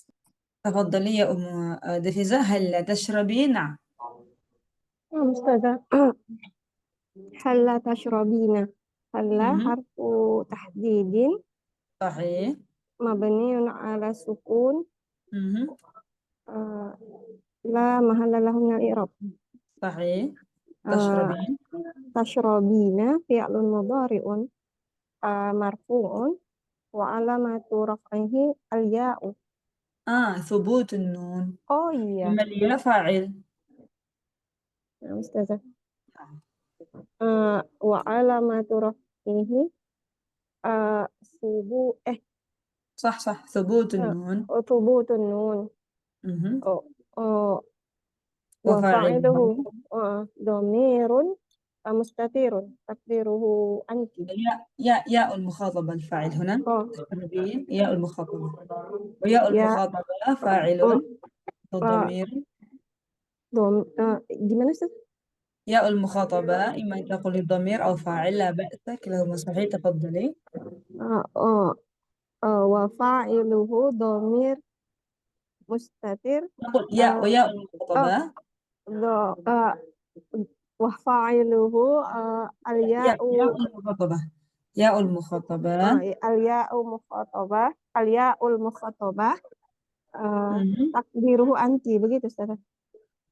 تفضلي يا أم دفيزة. هل تشربين؟ نعم. نعم أستاذة. هل تشربين؟ هل حرف تحديد صحيح. مبني على السكون لا محل له من الإعراب. صحيح. تشربين. تشربين فعل مضارع مرفوع وعلامة رفعه الياء. ثبوت النون. iya. مليئة فاعل. Nah, Ustazah. Wa alamatu rafihi صح ثبوت النون. ثبوت النون. مهم. وفاعله وفاعله ضمير مستتر تقديره أنت. ياء المخاطبة الفاعل هنا أه تقدير ياء المخاطبة، وياء يا المخاطبة فاعل آه، الضمير. gimana Ustaz? ياء المخاطبة إما أن تقول الضمير أو فاعل، لا بأس، كلاهما صحيح، تفضلي. وفاعله ضمير مستتر. نقول آه، وياء آه، المخاطبة وفاعله الياء. ياء المخاطبة، ياء المخاطبة. الياء المخاطبة مهم. takdiruhu anti, begitu Ustaz.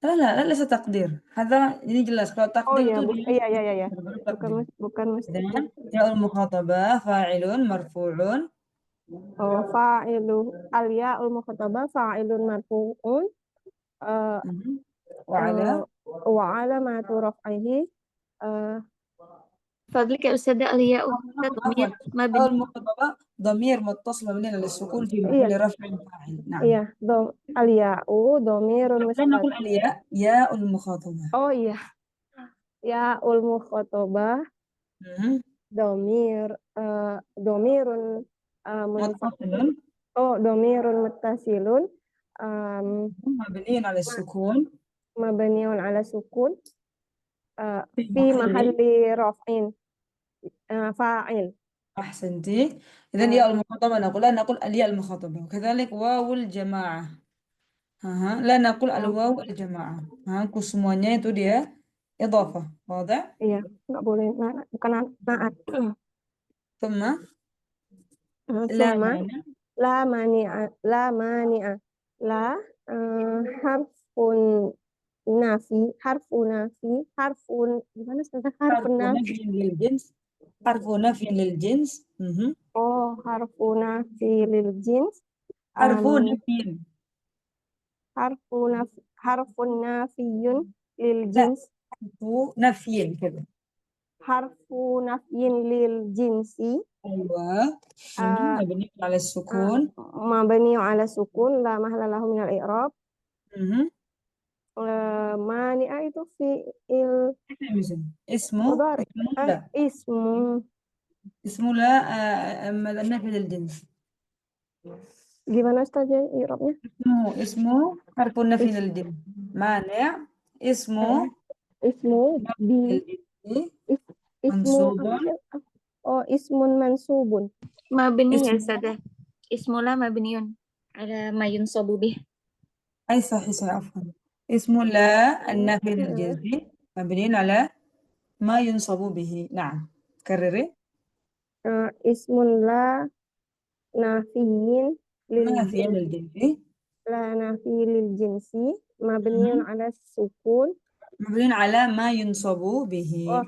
لا ليس تقدير، هذا ini jelas. Kalau Oh takdir ya, itu dia iya iya iya iya. baru Bukan takdir. bukan mesti. إذن ياء المخاطبة فاعل مرفوع. Oh, al-ya'ul mukhatabah fa'ilun marfu'un eh, مهم. وعلى wa alamatu raf'ihi eh, فضلك يا أستاذة الياء ضمير عفوا، مبني. المخاطبة ضمير متصل مبني للسكون في iya محل رفع فاعل. نعم. iya al-ya'u dhamirun لا mustat. نقول الياء، ياء المخاطبة. Oh iya, ya'ul mukhatabah مهم. dhamirun munfasil. متصل Dhamirun muttasilun um, مبني على السكون mabniun ala sukun في fi محل. mahalli raf'in fa'il. أحسنتي. إذن ياء المخاطبة نقول، لا نقول الياء المخاطبة، وكذلك واو الجماعة. لا نقول الواو الجماعة. semuanya itu dia إضافة. واضح؟ Iya, nggak boleh bukan naat. ثم لا Summa مانع. la mani'a la harfun harfun gimana Ustazah? حرف Harfun nafi. نفي للجنس، حرف نفي للجنس. Harfun nafi lil jins. حرف Um, نفي. harfun nafiyun lil لا، jins. حرف نفي كده. Harfu nafyin lil jinsi. أيوة. آه مبني على السكون. mabni ala sukun la mahalla lahu min al-i'rab. مهم. Mani'a itu fi'il اسمه mudhari. لا، Ismu. اسمه لا. النفي للجنس. Gimana Ustaz ya i'rabnya? اسمه حرف النفي Is, للجنس. مانع. اسمه ismu مبني للجنس ismu منصوب. apa sih? Oh, ismun mansubun. مبني يا اسمه أستاذة. اسم لا مبني على ما ينصب به. أي صحيح، عفوا. اسمه لا النفي للجنس مبني على ما ينصب به. نعم، كرري. Ismun la nafiyin lil نافية jinsi. للجنس. La nafi lil jinsi. Mabniun مهم. ala sukun. مبني على ما ينصب به.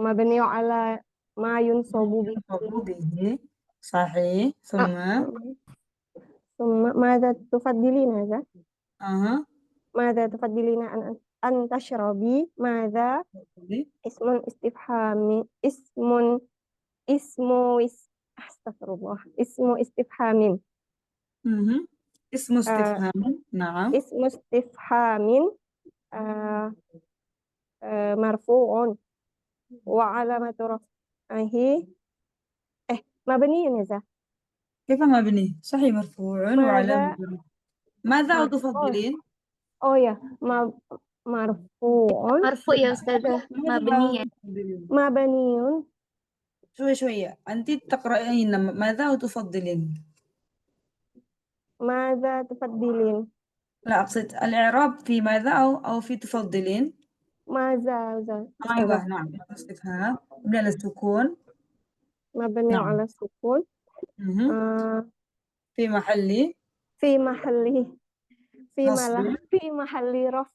Mabniun ala ma yunsabu bihi. ينصب به. صحيح. ثم ثم ماذا تفضلين هذا؟ أها ماذا تفضلين أن تشربي؟ ماذا؟ اسم استفهامي أستغفر الله اسم استفهام. مهم. اسم استفهام. نعم. اسم استفهام مرفوع وعلامة رفعه مبني يا كيف مبني؟ صحيح، مرفوع وعلامة ماذا؟ ماذا تفضلين؟ Oh ya, marfu'un مرفوع يا أستاذة. مبني. mabniun. شوية أنت تقرأين ماذا تفضلين؟ ماذا تفضلين؟ لا، أقصد الإعراب في ماذا أو في تفضلين. ماذا أيوة، نعم، استفهام مبني على السكون. مبني نعم. على السكون. مهم. في محل في محله نصب. في محل رفع.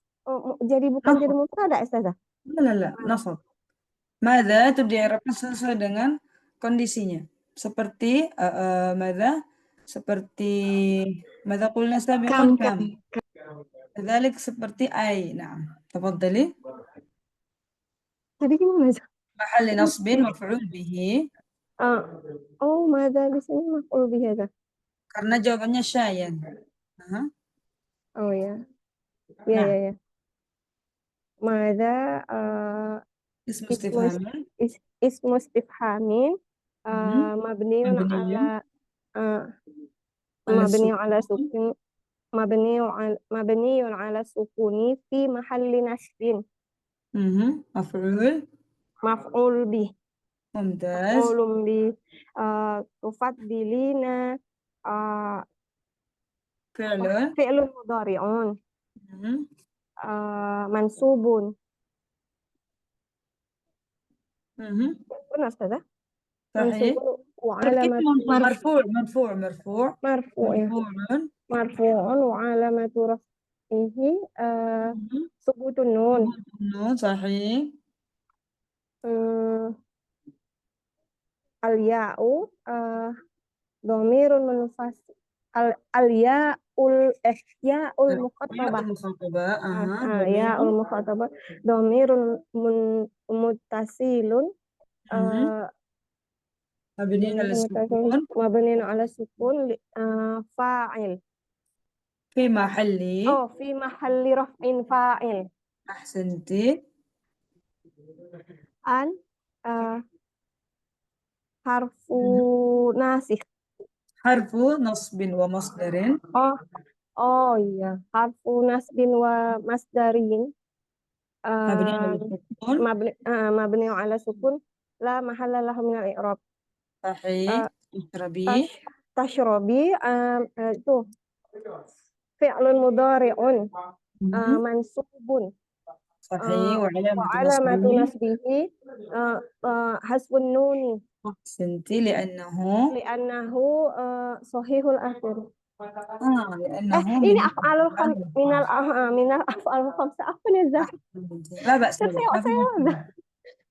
jadi bukan jadi نصب. mubtada Ustazah. لا نصب. ماذا تبدأ إعرابnya sesuai dengan kondisinya. Seperti ماذا، seperti ماذا قلنا سابقا كم. كذلك seperti أي. نعم، تفضلي. Tadi gimana? محل نصب مفعول به. Oh, mada di sini maf'ul bihi ada. Karena jawabannya syayan. Aha. Oh ya. Ya, Nah, ya, ya. Mada ismu ismus istifhamin. ismus istifhamin mabniun Mabniyun ala uh, ala mabniun ala sukun. sukun mabniun ala sukuni fi mahalli nasbin Maf'ul. maf'ul bih Mumtaz. maf'ulun bih tufaddilina Fi'lun. fi'lun mudhari'un Mhm. mansubun. Mhm. Benar Ustazah? Sahih. Mansubun wa Terkit alamat marfu'. marfu' ya. Marfu'un. Marfu'un wa alamatu raf'ihi Mhm. subutun nun. Nun, sahih. Al-ya'u dhamirun munfas al-ya'ul ya'ul mukhatabah Mukhatabah. Aha, ya'ul dhamirun. mukhatabah dhamirun muttasilun Mhm. Mabniun ala sukun. mabniun ala sukun fa'il Fi mahalli. fi mahalli raf'in fa'il Ahsanti. an harfu nasikh. Harfu nasbin wa masdarin. Oh iya, harfu nasbin wa masdarin Mabniun ala sukun. mabni ala sukun la mahalla lahu min al-i'rab. Sahih. Ishrabi. Tashrobi itu fi'lun mudhari'un Mhm. mansubun Sahih. Wa wa alamatu alamatu nasbihi. nasbihi hasbun nuni Ahsanti li'annahu. li'annahu sahihul akhir. li'annahu Ini min af'alul minal af'alul khamsa apa nih Zah? La ba'sa. Saya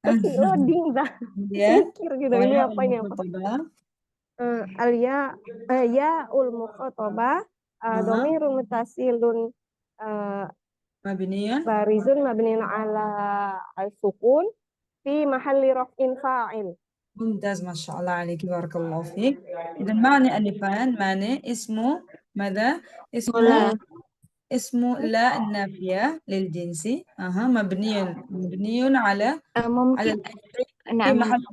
masih loading Zah. Kemudian Mikir gitu ini apa ini apa? Ya'ul mukhatabah dhamirun muttasilun Mabniun. barizun mabniun ala al-sukun fi mahalli raf'in fa'il. ممتاز ما شاء الله عليك بارك الله فيك. إذا معنى ألفان معنى اسمه ماذا؟ اسمه لا النافية للجنس. مبني على ممكن الفتح في نعم محل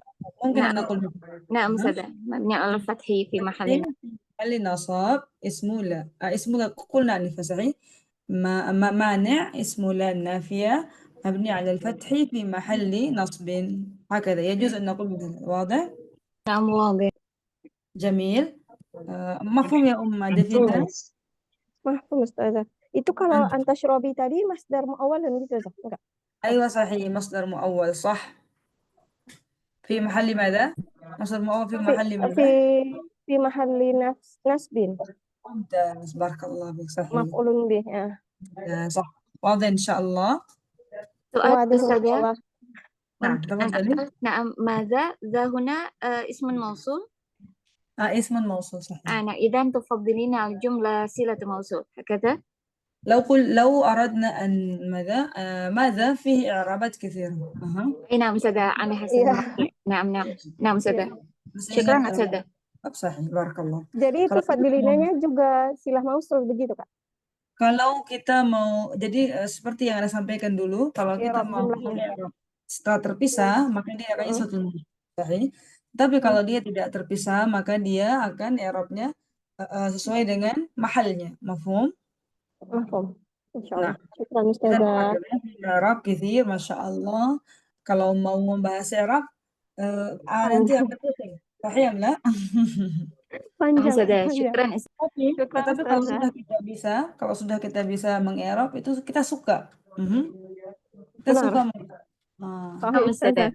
ممكن أن نعم نقول نعم أستاذة مبني على الفتح في محل في محل نصب اسمه لا اسمه لا قلنا ألف صحيح. مانع اسمه لا النافية مبني على الفتح في محل نصب هكذا يجوز أن نقول مثل واضح. نعم واضح. جميل. مفهوم يا أم دفيدة. Mahfum Ustazah. Itu kalau antashrobi tadi masdar mu'awwalan gitu Zah? Enggak. أيوة صحيح مصدر مؤول صح. في محل ماذا؟ مصدر مؤول في محل ماذا؟ في محل nasbin. ممتاز بارك الله فيك صحيح. Maf'ulun bih ya. صح واضح إن شاء الله. سؤال Wadih أستاذة. insyaallah. نعم تفضلي. نعم ماذا ذا هنا اسم موصول اسم موصول صحيح. إذا تفضلين الجملة صلة موصول هكذا. لو أردنا أن ماذا فيه إعرابات كثيرة. نعم أستاذة أنا حسب نعم أستاذة. شكرا أستاذة. صحيح بارك الله. Jadi tufaddilinanya juga silah mausul begitu Kak? Kalau kita mau, jadi seperti yang Anda sampaikan dulu, kalau kita mau setelah terpisah, maka dia akan satu sahih. Tapi kalau dia tidak terpisah, maka dia akan i'rabnya sesuai dengan mahalnya. Mafhum? Mafhum. Insyaallah. Nah, Syukran Ustazah. i'rab kathir, Masya Allah. Kalau mau membahas i'rab, nanti akan pusing. Sahih ya? Panjang. Syukran. Tetapi kalau sudah kita bisa mengi'rab itu kita suka. Kita suka. Ustazah.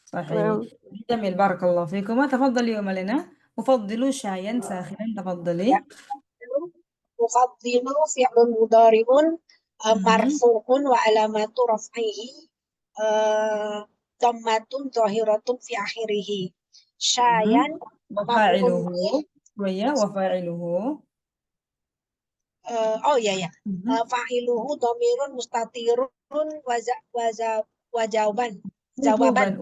صحيح. جميل بارك الله فيكم. تفضلي يا ملنا. أفضل شايا ساخنا تفضلي. أفضل فعل مضارع مرفوع وعلامة رفعه ضمة ظاهرة في آخره. شايا وفاعله وفاعله fa'iluhu dhamirun mustatirun wa jawaban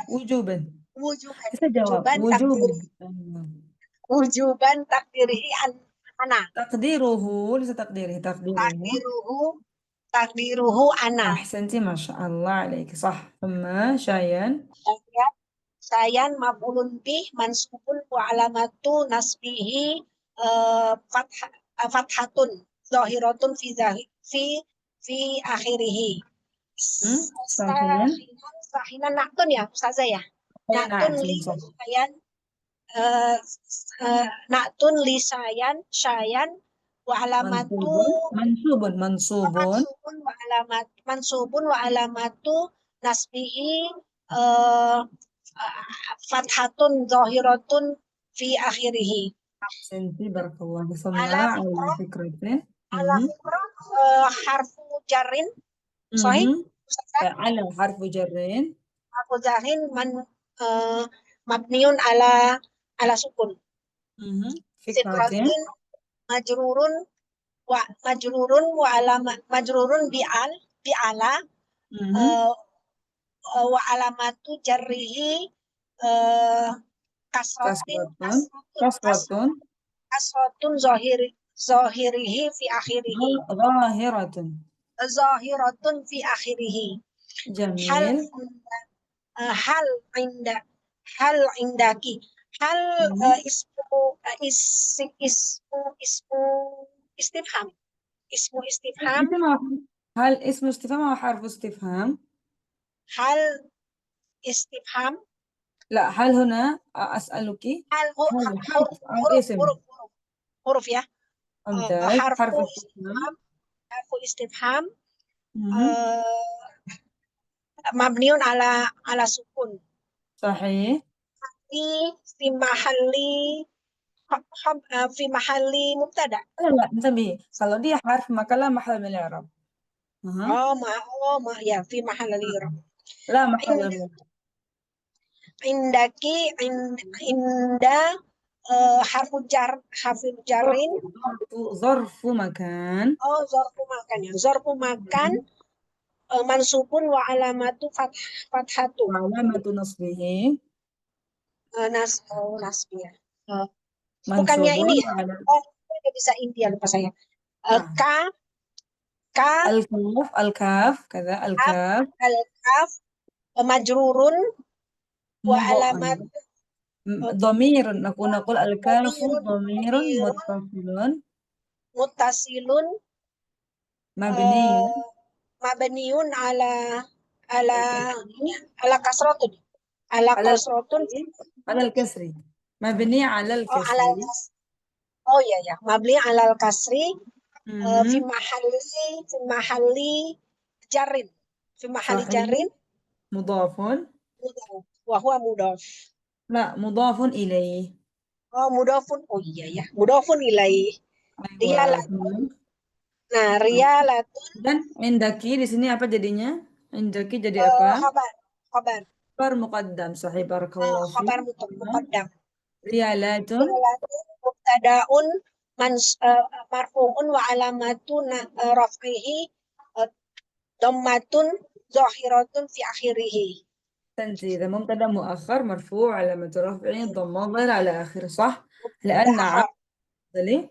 wujuban wujuban Bisa jawab. takdiri Wujub. wujuban takdirihi ana Takdiruhu. Bisa takdiri. Takdiruhu. takdiruhu ana. أحسنتي ما شاء الله عليك صح. ثم شايان. Sayan maf'ulun bih mansubun wa alamatu nasbihi fathatun zahiratun fi akhirihi. Sahihan. Sahinan naktun ya Ustazah ya. أي Naktun نعم li صح. sayan naktun li sayan wa alamatu منصوب. mansubun wa alamatu nasbihi eh, fathatun zahiratun fi akhirihi. أحسنتي بارك الله. ثم Ala على fikrah, فكرة. ala fikrah harfu jarrin, sahih? مهم. Ustazah? على حرف جرين. Harfu jarrin mabniun ala sukun. فكرة. Fikratin majrurun wa alamat majrurun bi'ala wa alamatu jarrihi kasratun zahirihi fi akhirihi. Zahiratun fi akhirihi. Hal جميل. hal inda hal indaki hal ismu istifham هل اسم استفهام أو حرف استفهام؟ hal istifham لا، هل هنا أسألك hal هل حرف أو اسم؟ huruf ya. ممتاز. حرف harfu استفهام. istifham مهم. mabniun ala sukun صحيح. fi mahalli fi mahalli mubtada. لا انتبهي، kalau dia حرف maka لا محل من الإعراب. Ya fi mahalli i'rab. لا محل من الإعراب. Indaki inda harfu jarin ظرف مكان. zarfu makan ya zarfu makan mansubun wa alamatu fathatu وعلامة نصبه nasbiyah. منصوب Bukannya ini ya. على Nggak bisa inti ya lupa saya. نعم. Ka الكاف كذا الكاف al-kaf majrurun wa alamat ضمير نقول الكاف ضمير muttasilun مبني mabniun ala kasratun على الكسر مبني على oh الكسر. oh ya mabni alal kasri fi مهم. mahalli jarrin fi mahalli صحيح. jarrin مضاف. wa huwa mudhaf. لا، مضاف إليه. Mudhafun oh iya ya mudhafun ilaih. Riyalatun. Nah, riyalatun Dan indaki di sini apa jadinya? Indaki jadi apa? khabar Khabar muqaddam. Sahih barakallahu fiik. khabar muqaddam. Riyalatun Riyalatun mubtadaun marfu'un wa alamatun raf'ihi dhammatun zahiratun fi akhirih. تنتي إذا مبتدأ مؤخر مرفوع علامة رفعه الضمة ظاهرة على آخره صح؟ لأن عقلي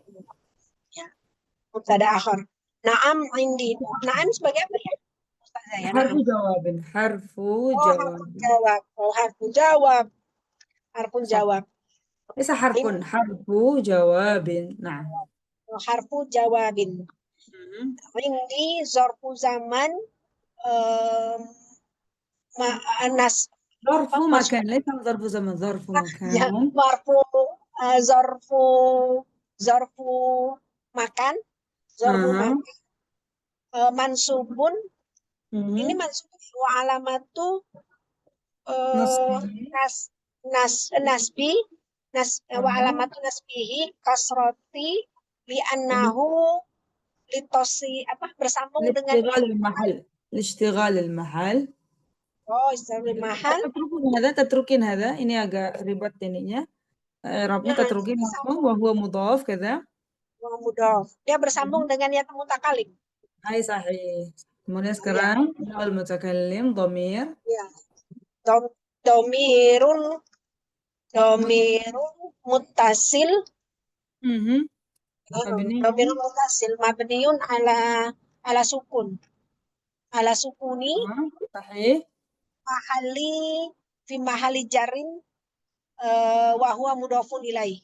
mubtada akhir. Naam indi. Naam sebagai apa ya? Ustazah ya, حرف naam. جواب. حرف جواب. Harfu jawab. Harfu صح. jawab. ليس حرف جواب. نعم. Harfu jawabin. Indi zarfu zaman ظرف مكان ليس ظرف زمن. ظرف مكان. zarfu makan. Zarfu makan. Mansubun. Ini mansubun wa alamatu nasbi wa alamatu nasbihi kasroti li'annahu litosi bersambung dengan الاشتغال المحل. istighfar mahal. تتركين هذا ini agak ribet ininya. I'rabnya tatrukin langsung wa huwa mudhaf كذا. Mudhaf. Dia bersambung dengan ya mutakalim. Hai sahih. Kemudian sekarang al mutakallim dhamir. Ya. domirun domirun muttasil Mhm. Mabni. domirun muttasil mabniun ala sukun ala sukuni Sahih. mahali fi mahali jarin wa huwa mudhafun ilaih.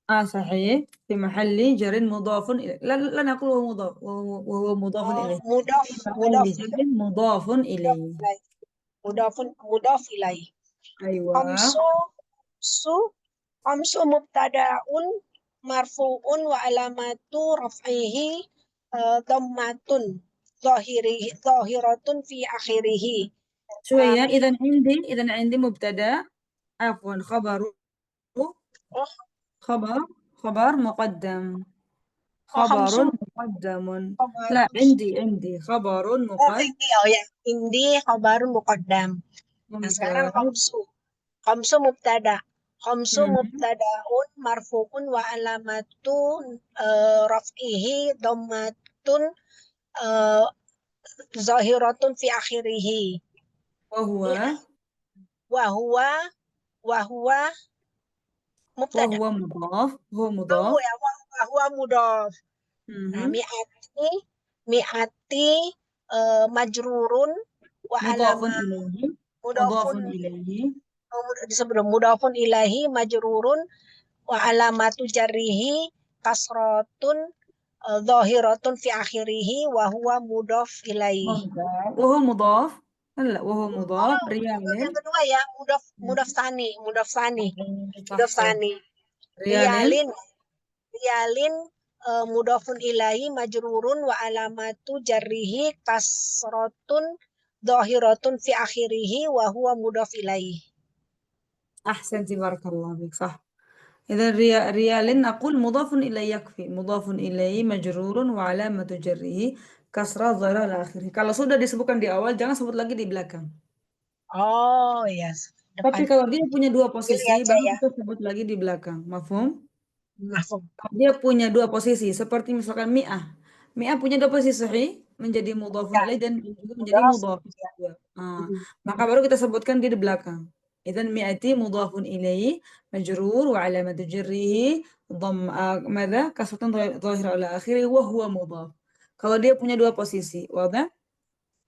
صحيح في محل جر مضاف إليه لا نقول هو مضاف وهو مضاف إليه Mudhaf في mudhaf محل جر مضاف إليه. ilaih. Mudhaf ilaih. أيوة. Khamsu mubtada'un marfu'un wa alamatu raf'ihi dhammatun zahiratun fi akhirih. شوية. إذا عندي مبتدأ، عفوا خبر خبر مقدم. خبر khamsu مقدم. khabar لا، عندي خبر مقدم. indi khabarun muqaddam. Nah, sekarang ممتاز. khamsu mubtada. Khamsu مم. mubtada'un marfu'un wa alamatun raf'ihi dhammatun zahiratun fi akhirih. وهو Wa huwa mubtada. وهو مضاف. هو Oh مضاف. ya, wa huwa mudhaf. Nah, مهم. mi'ati majrurun wa مضاف alama إليه. مضاف mudhafun إليه. disebut mudhafun ilahi majrurun wa alamatu jarrihi kasratun zahiratun fi akhirih wa huwa mudhaf ilaih. ممتاز. وهو مضاف. لا، وهو مضاف Yang ريال. kedua ya, mudhaf صح. sani. ريال. Riyalin mudhafun ilahi majrurun wa alamatu jarrihi kasratun zahiratun fi akhirih wa huwa mudhaf ilaih. أحسنت، بارك الله فيك. صح. إذا ريال نقول مضاف إليه يكفي. مضاف إليه مجرور وعلامة جره كسرة ظاهرة على آخره. Kalau sudah disebutkan di awal, jangan sebut lagi di belakang. Oh yes, Tapi depan. kalau dia punya dua Pilih posisi, aja baru ya. kita sebut lagi di belakang. Mafhum? Mafhum. Dia punya dua posisi, seperti misalkan mi'ah. Mi'ah punya dua posisi, sahih, menjadi mudhafun Ya, ilaih dan juga menjadi mudhaf. mudhaf. Ya. Maka baru kita sebutkan dia di belakang. Idzan mi'ati mudhafun ilaih majrur wa alamatu jarrihi madza kasratan dhahirah ala akhirih wa huwa mudhaf. Kalau dia punya dua posisi, wadah?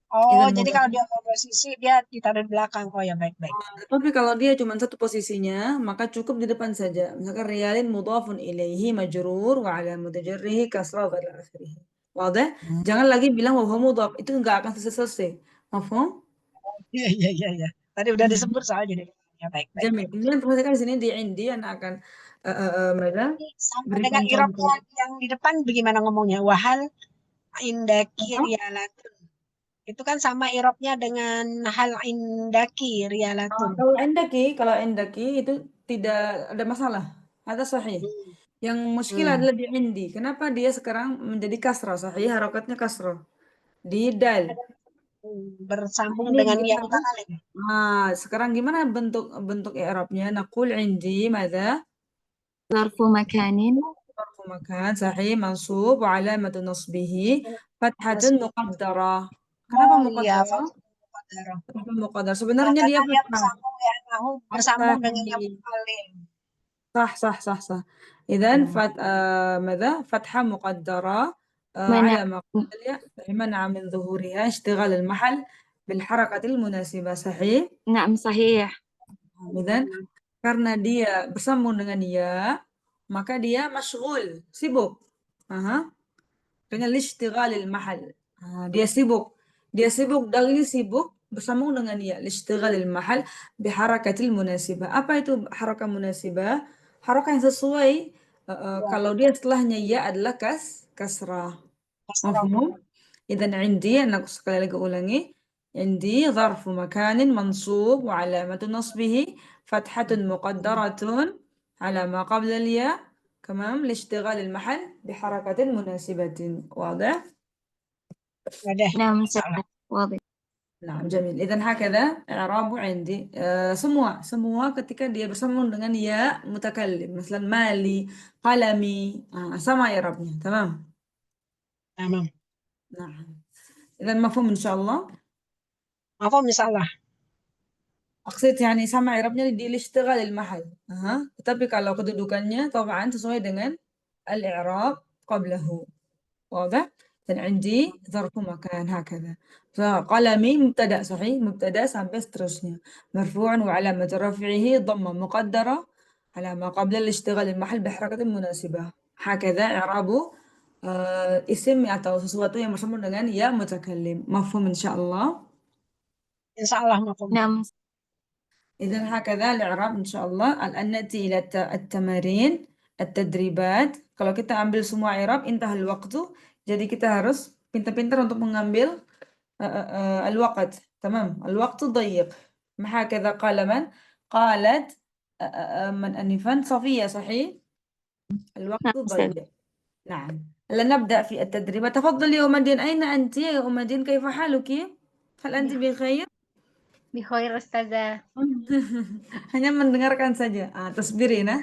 Oh, Idzan jadi mudhaf. kalau dia posisi dia ditaruh di belakang. Oh ya, baik-baik. Tapi kalau dia cuma satu posisinya, maka cukup di depan saja. Misalkan riyalin mudhafun ilaihi majrur wa alamatu jarrihi kasrah ila akhirih. Wadah? Jangan lagi bilang wa huwa mudhaf. Itu nggak akan selesai. Mafhum? Iya, iya, iya, iya. Tadi udah disebut soalnya jadi. Ya, baik-baik. Jamil. Kemudian perhatikan di sini di indi anak akan mereka Sama berikan dengan contoh. irobnya yang di depan bagaimana ngomongnya? Wahal indaki Apa? rialatun. Itu kan sama irobnya dengan hal indaki rialatun. Kalau endaki itu tidak ada masalah. Ada sahih. Hmm. Yang muskilah Hmm. adalah di indi. Kenapa dia sekarang menjadi kasrah? Sahih, harokatnya kasrah. Di dal. Bersambung Ini dengan ya gimana? mutakalim. Sekarang gimana bentuk i'rabnya? Naqul indi madza? ظرف مكان Zarfu makan, sahih, mansub, wa alamatu nasbihi fathatun Nasib. muqaddarah. Kenapa Oh iya, muqaddarah? Fatihah. Kenapa muqaddar? Ya, Sebenarnya dia karena dia fathah. bersambung ya, bersambung dengan yang Sahih. mutalim. صح صح صح صح. إذا ماذا؟ فتحة مقدرة منع على ما قبل الياء منع من ظهورها اشتغال المحل بالحركة المناسبة. صحيح. نعم صحيح. إذا karena dia bersambung dengan ya, maka dia masyghul, sibuk. Dengan lishtighalil mahal. Dia sibuk. Dia sibuk dari sibuk bersambung dengan ya. Lishtighalil mahal biharakatil munasibah. Apa itu harakah munasibah? Harakah yang sesuai Ya, kalau dia setelahnya ya adalah kasrah. kasrah. Mafhum? Idzan indi, aku sekali lagi ulangi. Indi zarfu makanin mansub wa alamatu nasbihi fathatun muqaddaratun ala ma qabla al-ya. كمان لاشتغال المحل بحركة مناسبة. واضح؟ Udah, نعم salah. صحيح واضح. Nah, jamil. Idzan hakadha i'rabu indi. Semua ketika dia bersambung dengan ya mutakallim, misalnya mali, qalami, sama i'rabnya. Tamam? Tamam. Nah. Idzan mafhum insyaallah. Mafhum salah. Maksud yani sama i'rabnya di lishtighalil mahal. Tetapi kalau kedudukannya طبعا sesuai dengan al-i'rab qablahu. واضح؟ dan عندي ظرف مكان هكذا. فقلمي مبتدأ صحيح، مبتدأ sampai seterusnya. مرفوع وعلامة رفعه ضمة مقدرة على ما قبل الاشتغال المحل بحركة مناسبة. هكذا إعراب اسم atau sesuatu yang bersama dengan ya mutakallim. مفهوم إن شاء الله؟ Insya Allah mafhum. Nam. إذا هكذا الإعراب إن شاء الله. الآن نأتي إلى التمارين التدريبات. Kalau kita ambil semua i'rab intahal waktu, jadi kita harus pintar-pintar untuk mengambil الوقت. تمام. الوقت ضيق. هكذا قال من؟ قالت من أنفا صفية صحيح؟ الوقت نعم أستاذ. ضيق. نعم. هلا نبدأ في التدريبات. تفضلي يا أم دين. أين أنت يا أم دين؟ كيف حالك؟ هل أنت بخير؟ Bikhair Ustazah. Hanya mendengarkan saja. Tasbirin ya.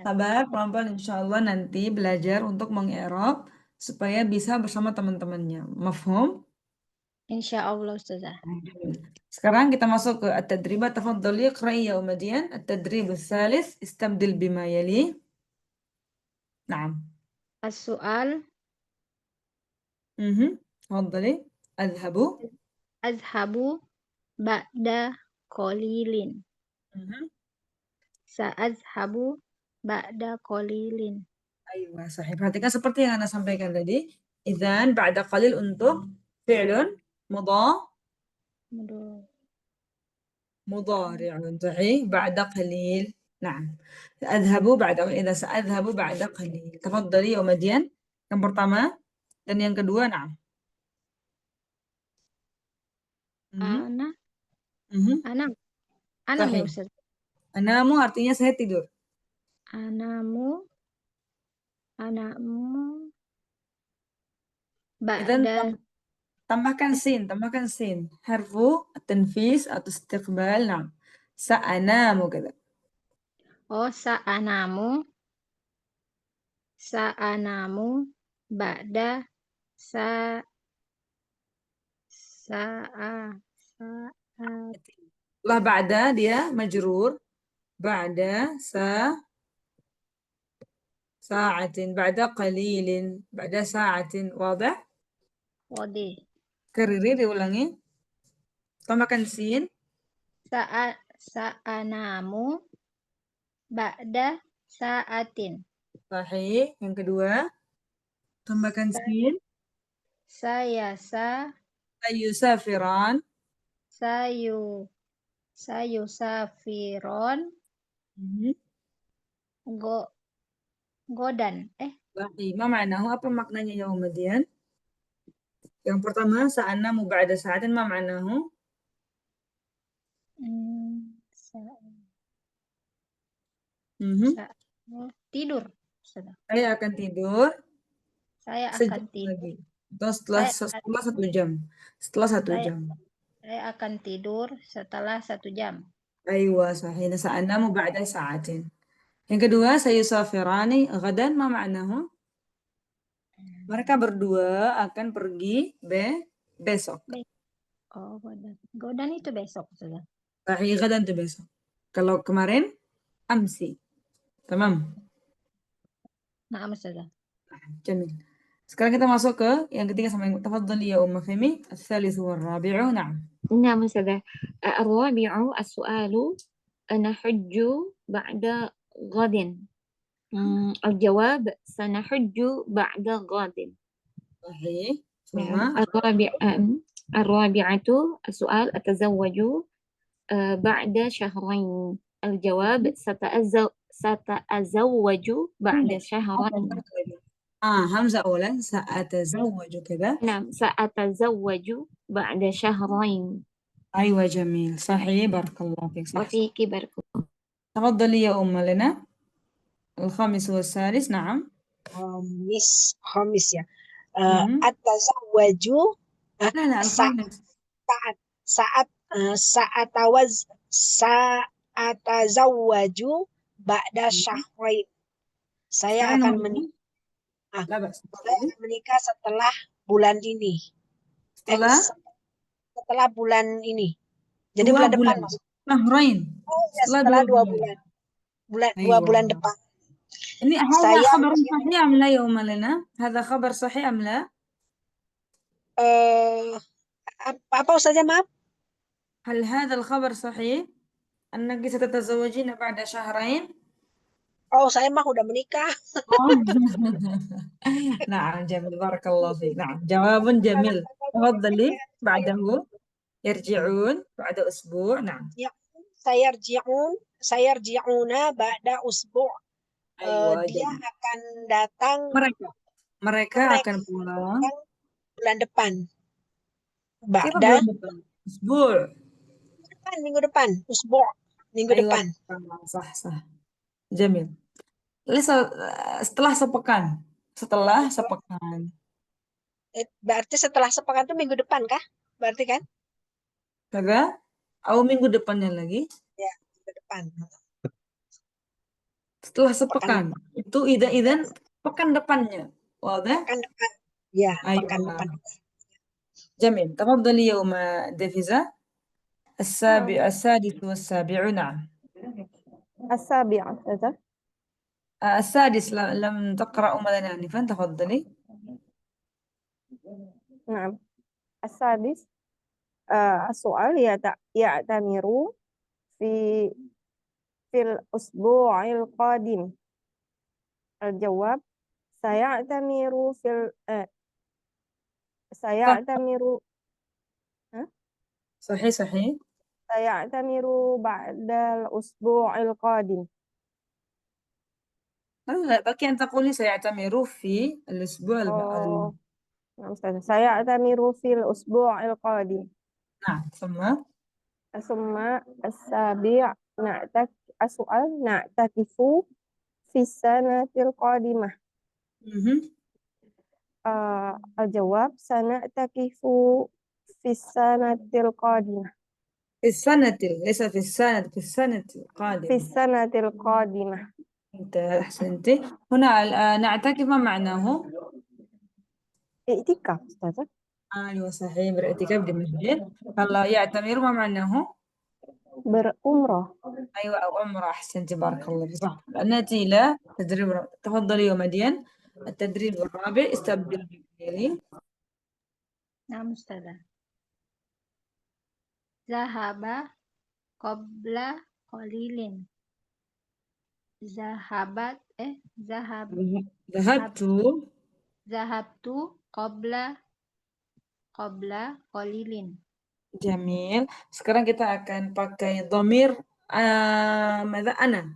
Sabar, pelan-pelan insya Allah nanti belajar untuk meng-i'rab supaya bisa bersama teman-temannya. Mafhum? Insya Allah Ustazah. Sekarang kita masuk ke at-tadribat. Tafadhali iqra'i ya Umadian. At-tadrib ats-tsalits istabdil bima yali. Naam. As-su'al. Tafadhali. Adhabu. Azhabu ba'da qalilin. Sa'azhabu ba'da qalilin. Aywa, sahih. Perhatikan seperti yang Anda sampaikan tadi. Idzan ba'da qalil untuk fi'lun مضارع صحيح بعد قليل. نعم. أذهب بعد إذا سأذهب بعد قليل. تفضلي يا Madian. Yang pertama dan yang kedua, nah. Ana ya Sahih. Ustaz. Anamu artinya saya tidur. Anamu Idzan ba'da tambahkan sin. Harfu tanfis atau istiqbal. Nah. Sa'anamu kata. sa'anamu ba'da Lah ba'da dia majrur. Ba'da sa'atin. Ba'da qalilin. Ba'da sa'atin. Wadah? Wadih. Kariri diulangi. Tambahkan sin. Sa'anamu ba'da sa'atin. Sahih. Yang kedua. Tambahkan sin. Sayusafiran. Sayusafiron. Godan. Sahih. Ma ma'nahu? Apa maknanya ya Umadian? Yang pertama, sa'anamu ba'da sa'atin. Ma ma'nahu? Tidur. Saya akan tidur. Saya sejam akan tidur. lagi. Atau setelah 1 jam. Setelah 1 jam. Saya akan tidur setelah 1 jam. Aywa, sahih. Sa'anamu ba'da sa'atin. Yang kedua, sayusafirani ghadan. Ma ma'nahu? Mereka berdua akan pergi besok. Oh, godan. Godan itu besok, sudah. Sahih, ghadan itu besok. Kalau kemarin, amsi. Tamam. Nah, sudah. Jamil. Sekarang kita masuk ke yang ketiga sama yang tafadhali ya Umma Fahmi. Ats-tsalits wal rabi'u. Na'am. نعم أستاذة. الرابع السؤال نحج بعد غد. الجواب سنحج بعد غد. Sahih. نعم. الرابعة السؤال أتزوج بعد شهرين. الجواب سأتزوج بعد شهرين. همزة أولا. سأتزوج كذا. نعم سأتزوج بعد شهرين. أيوة جميل. صحيح. بارك الله فيك. صح. وفيك بارك الله. تفضلي يا أم لنا. الخامس والسادس. نعم. خامس ya. At-tazawwaju. لا الخامس. Sa'atazawwaju ba'da syahrain. Saya akan menikah setelah bulan ini. Setelah bulan ini. Jadi bulan depan. شهرين Oh ya, setelah setelah 2 2 bulan. bulan. 2 أيوة. bulan depan. ini هذا Saya خبر صحيح أم لا يا أم لنا؟ هذا خبر صحيح أم لا؟ apa saja maaf? هل هذا الخبر صحيح أنك ستتزوجين بعد شهرين؟ Oh, saya mah udah menikah. نعم جميل بارك الله فيك. نعم جواب جميل. تفضلي بعده. يرجعون بعد أسبوع. نعم. Ya, sayarji'una ba'da usbu'. أيوة Dia جميل. akan datang, mereka mereka akan pulang. datang bulan depan. كيف Ba'da bulan depan؟ أسبوع. minggu depan, usbu', minggu أيوة depan. صح صح جميل. setelah sepekan. Setelah sepekan. Berarti setelah sepekan itu minggu depan kah? Berarti kan? Kagak? Atau minggu depannya lagi? Ya, minggu depan. Setelah Pekan sepekan. Itu idan pekan depannya. واضح؟ pekan depan. Ya, pekan depan. أيوة جميل. تفضلي يوم ديفيزا. السادس والسابع. نعم. السابع أستاذة. السادس لم تقرأ لنا آنفا. تفضلي. نعم. السادس السؤال يعتمر في الأسبوع القادم. الجواب سيعتمر سيعتمر صحيح سيعتمر بعد الأسبوع القادم. لا بقي أن تقولي سيعتمر في الأسبوع نعم أستاذة. سيعتمر في الأسبوع القادم. نعم. ثم السابع السؤال نعتكف في السنة القادمة. الجواب سنعتكف في السنة القادمة. في السنة ليس في السنة. في السنة القادمة. في السنة القادمة. أحسنت. هنا نعتكف ما معناه؟ اعتكاف أستاذة. أيوة صحيح بالاعتكاف di masjid. Kalau يعتمر ما معناه؟ برعمرة. أيوة أو عمرة. أحسنت بارك الله فيك. صح. نأتي إلى تدريب. تفضلي يا مدين. التدريب الرابع. استبدل بالفعل. نعم أستاذة. ذهب قبل قليل. ذهبت قبل قليل. Jamil. Sekarang kita akan pakai dhamir ماذا أنا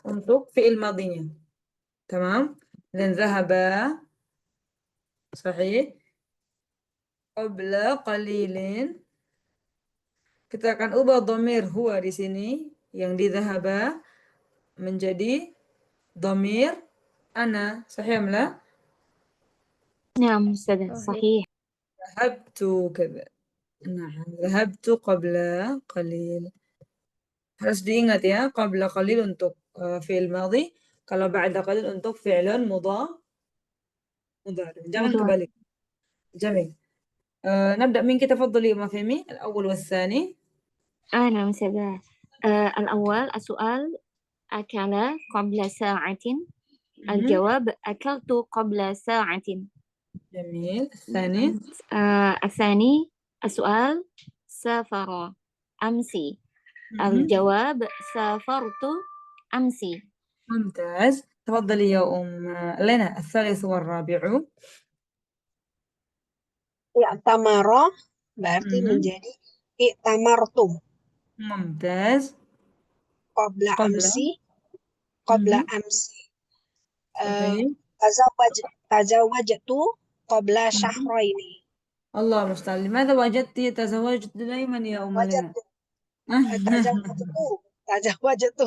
untuk fi'il madinya. تمام. Dan zahaba sahih. Qabla qalilin. Kita akan ubah dhamir huwa di sini yang di zahaba menjadi dhamir ana. Sahih am la? نعم أستاذة صحيح. ذهبت كذا. نعم ذهبت قبل قليل. Harus diingat ya, qabla qalil untuk fi'il madhi, kalau ba'da qalil untuk fi'lun mudhari. Jangan kebalik. جميل. نبدأ منك. تفضلي يا فهمي. الأول والثاني. نعم أستاذة. الأول السؤال أكل قبل ساعة. الجواب أكلت قبل ساعة. جميل. الثاني. الثاني السؤال سافر أمسي. الجواب سافرت أمسي. ممتاز. تفضلي يا لنا الثالث والرابع. I'tamara berarti menjadi i'tamartu. ممتاز. Qabla amsi. تزوجت قبل شهرين. الله المستعان. لماذا وجدت تزوجت دائما يا لنا؟ تزوجت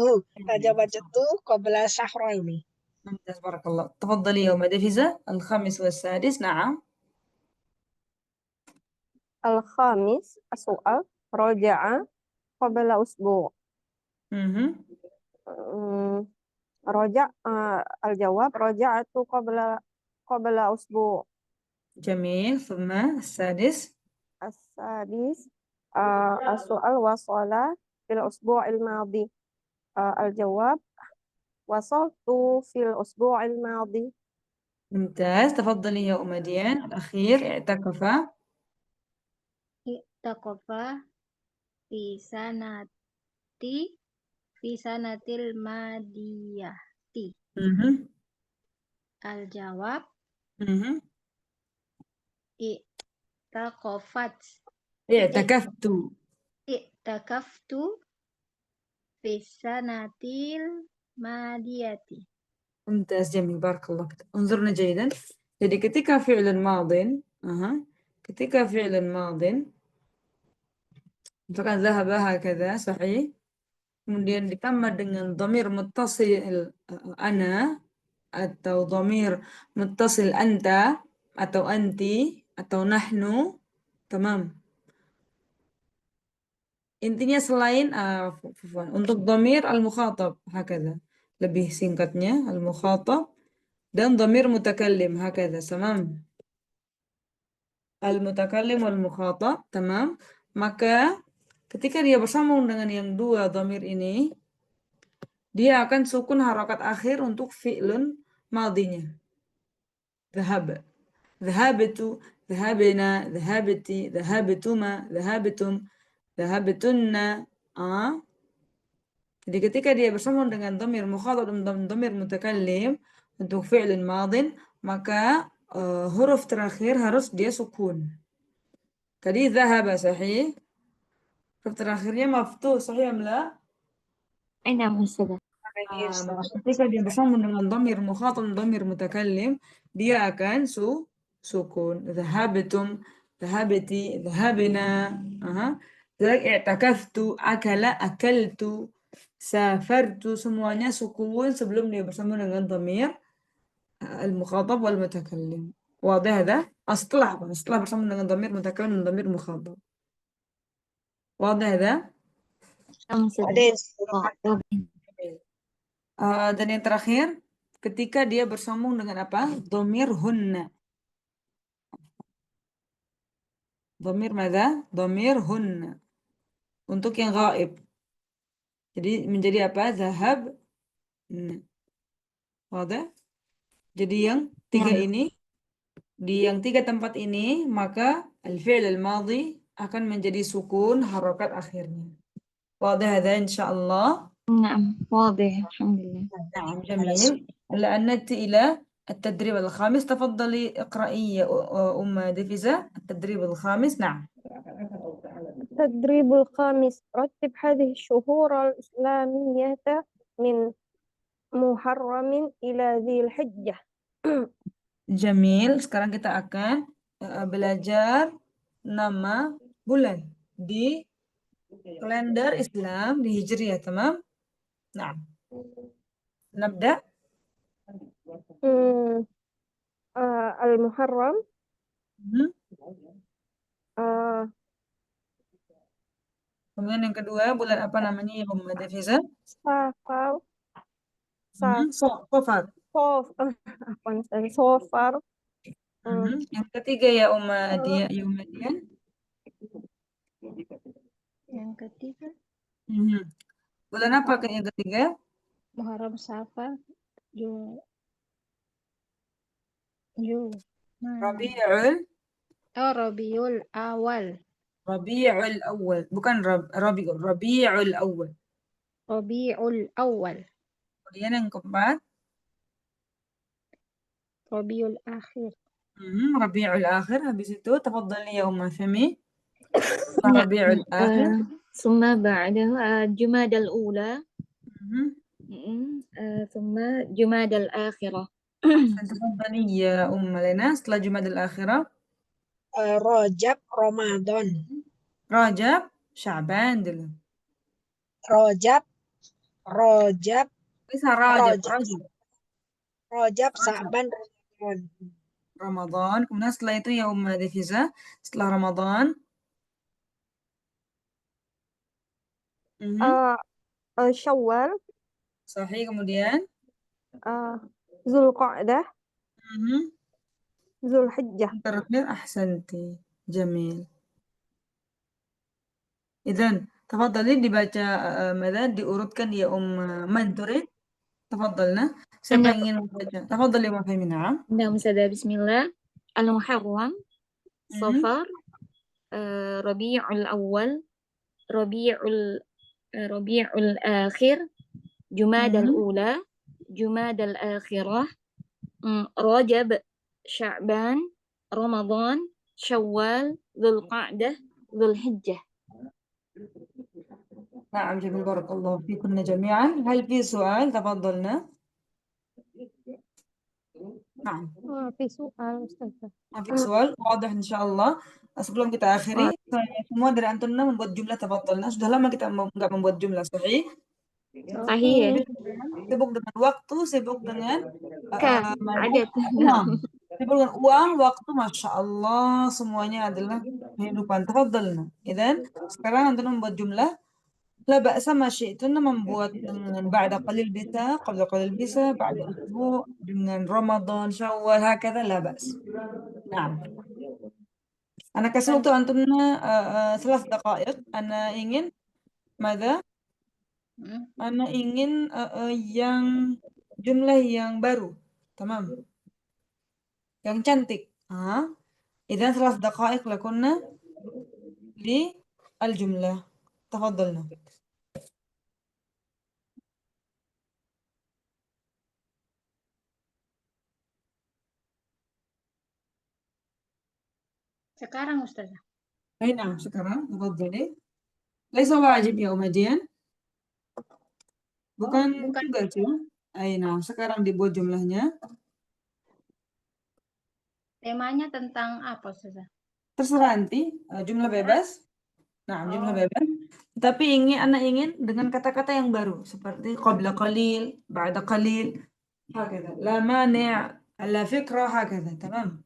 قبل شهرين. ممتاز بارك الله. تفضلي يا ديفيزا. الخامس والسادس. نعم. الخامس السؤال رجع قبل أسبوع. رجع الجواب رجعت قبل أسبوع. جميل. ثم السادس. السادس السؤال وصل في الأسبوع الماضي. الجواب: وصلت في الأسبوع الماضي. ممتاز، تفضلي يا أم ديان. الأخير اعتكف. i'taqafa fi sanatil madiyati. Mhm. Al-jawab Mhm. i'taqafat اعتكفت. i'takaftu fi sanatil madiyati. ممتاز، جميل، بارك الله فيك. انظرنا جيدا. Jadi ketika fi'il madin, ketika fi'il madin, misalkan ذهب هكذا, sahih. Kemudian ditambah dengan dhamir muttasil ana atau dhamir muttasil anta atau anti atau nahnu, tamam. Intinya selain untuk dhamir al-mukhatab hakadha, lebih singkatnya al-mukhatab dan dhamir mutakallim hakadha, tamam. Al-mutakallim wal mukhatab, tamam. Maka ketika dia bersambung dengan yang dua dhamir ini, dia akan sukun harokat akhir untuk fi'lun madinya. Dhahab, dhahabtu, dhahabna, dhahabti, dhahabtuma, dhahabtum, dhahabtunna. Jadi ketika dia bersambung dengan dhamir mukhatab dan dhamir mutakallim untuk fi'lun madin, maka huruf terakhir harus dia sukun. Tadi dhahaba sahih. Huruf terakhirnya maftuh, sahih am la? نعم أستاذة. Maka ketika dia bersambung dengan dhamir mukhatab dan dhamir mutakallim, dia akan sukun. Dhahabtum, dhahabti, dhahabna. Jadi i'takaftu, akala, akaltu, safartu, semuanya sukun sebelum dia bersambung dengan dhamir al-mukhatab wal mutakallim. Wadah hada? Setelah bersambung dengan dhamir mutakallim dan dhamir mukhatab. Wadah hada? نعم Ada أستاذة. Dan yang terakhir, ketika dia bersambung dengan apa? Dhamir hunna. Dhamir madza? Dhamir hunna. Untuk yang ghaib. Jadi menjadi apa? Zahab. Wadah? Jadi yang tiga نعم. ini, di yang tiga tempat ini, maka al-fi'l al-madhi akan menjadi sukun harokat akhirnya. Wadah hada insyaallah. نعم واضح الحمد لله. نعم جميل. هلا أن نأتي إلى التدريب الخامس. تفضلي اقرأي يا أم دفزة التدريب الخامس. نعم. التدريب الخامس: رتب هذه الشهور الإسلامية من محرم إلى ذي الحجة. Jamil. Sekarang kita akan belajar nama bulan di kalender Islam di Hijriyah, tamam? Nah, nabda. المحرم. Kemudian yang kedua, bulan apa namanya ya Umma Dafiza? صفر. Sofar. صفر. Yang ketiga ya Umma Dian. Yang ketiga Bulan apa yang ketiga? Muharram, Safar, Rabiul Awal. Rabiul Awal, bukan Rabiul Awal. Rabiul Awal. Kemudian yang keempat, Rabiul Akhir. Rabiul Akhir. Habis itu tafadhali ya Umma Femi. Rabiul Akhir. ثم بعده جماد الأولى. ثم جماد الآخرة. Tafadhali ya Umma Lena. Setelah Jumadil Akhirah, Rajab, Ramadan. Rajab, Sya'ban dulu. Rajab, Bisa Rajab. Sya'ban, Ramadan. Ramadan. Kemudian setelah itu ya Umma Dafiza, setelah Ramadan. Syawal. Sahih. Kemudian Zulqa'dah. Zulhijjah. terakhir ahsanti. Jamil. Idzan Tafadhali dibaca ماذا diurutkan ya Man turid. Tafadhalna. Siapa أنا yang ingin membaca? Tafadhal ya Mafhimi, na'am. نعم أستاذة. بسم الله. المحرم، صفر، ربيع الأول، ربيع الآخر، جماد الأولى، جماد الآخرة، رجب، شعبان، رمضان، شوال، ذو القعدة، ذو الحجة. نعم جميل بارك الله فيكن جميعا. هل في سؤال؟ تفضلنا. نعم. في سؤال Ustazah. في سؤال واضح إن شاء الله. Sebelum kita akhiri, semua dari antunna membuat jumlah tafadhalna. Sudah lama kita nggak membuat jumlah, sahih? صحيح. Sibuk dengan waktu, sibuk dengan عدد. uang. Sibuk dengan uang, waktu, Masya Allah, semuanya adalah kehidupan. Tafadhalna. Idan, sekarang antunna membuat jumlah. لا بأس ما شئتن membuat dengan بعد قليل bisa, قبل قليل bisa, بعد أسبوع dengan رمضان شوال هكذا لا بأس. نعم. أنا kasih waktu antum 3 دقائق. أنا ingin ماذا؟ أنا ingin yang jumlah yang baru. تمام. Yang cantik. إذا 3 دقائق لكنا للجملة. تفضلنا. Sekarang Ustazah. أي نعم شكرا. تفضلي. ليس واجب يا أمدين. Bukan tugas ya. Nah, sekarang dibuat jumlahnya. Temanya tentang apa Ustazah? Terserah nanti, jumlah bebas. Nah, jumlah bebas. Tapi anak ingin dengan kata-kata yang baru seperti qabla qalil, ba'da qalil, هكذا. لا مانع، لا فكرة هكذا. تمام.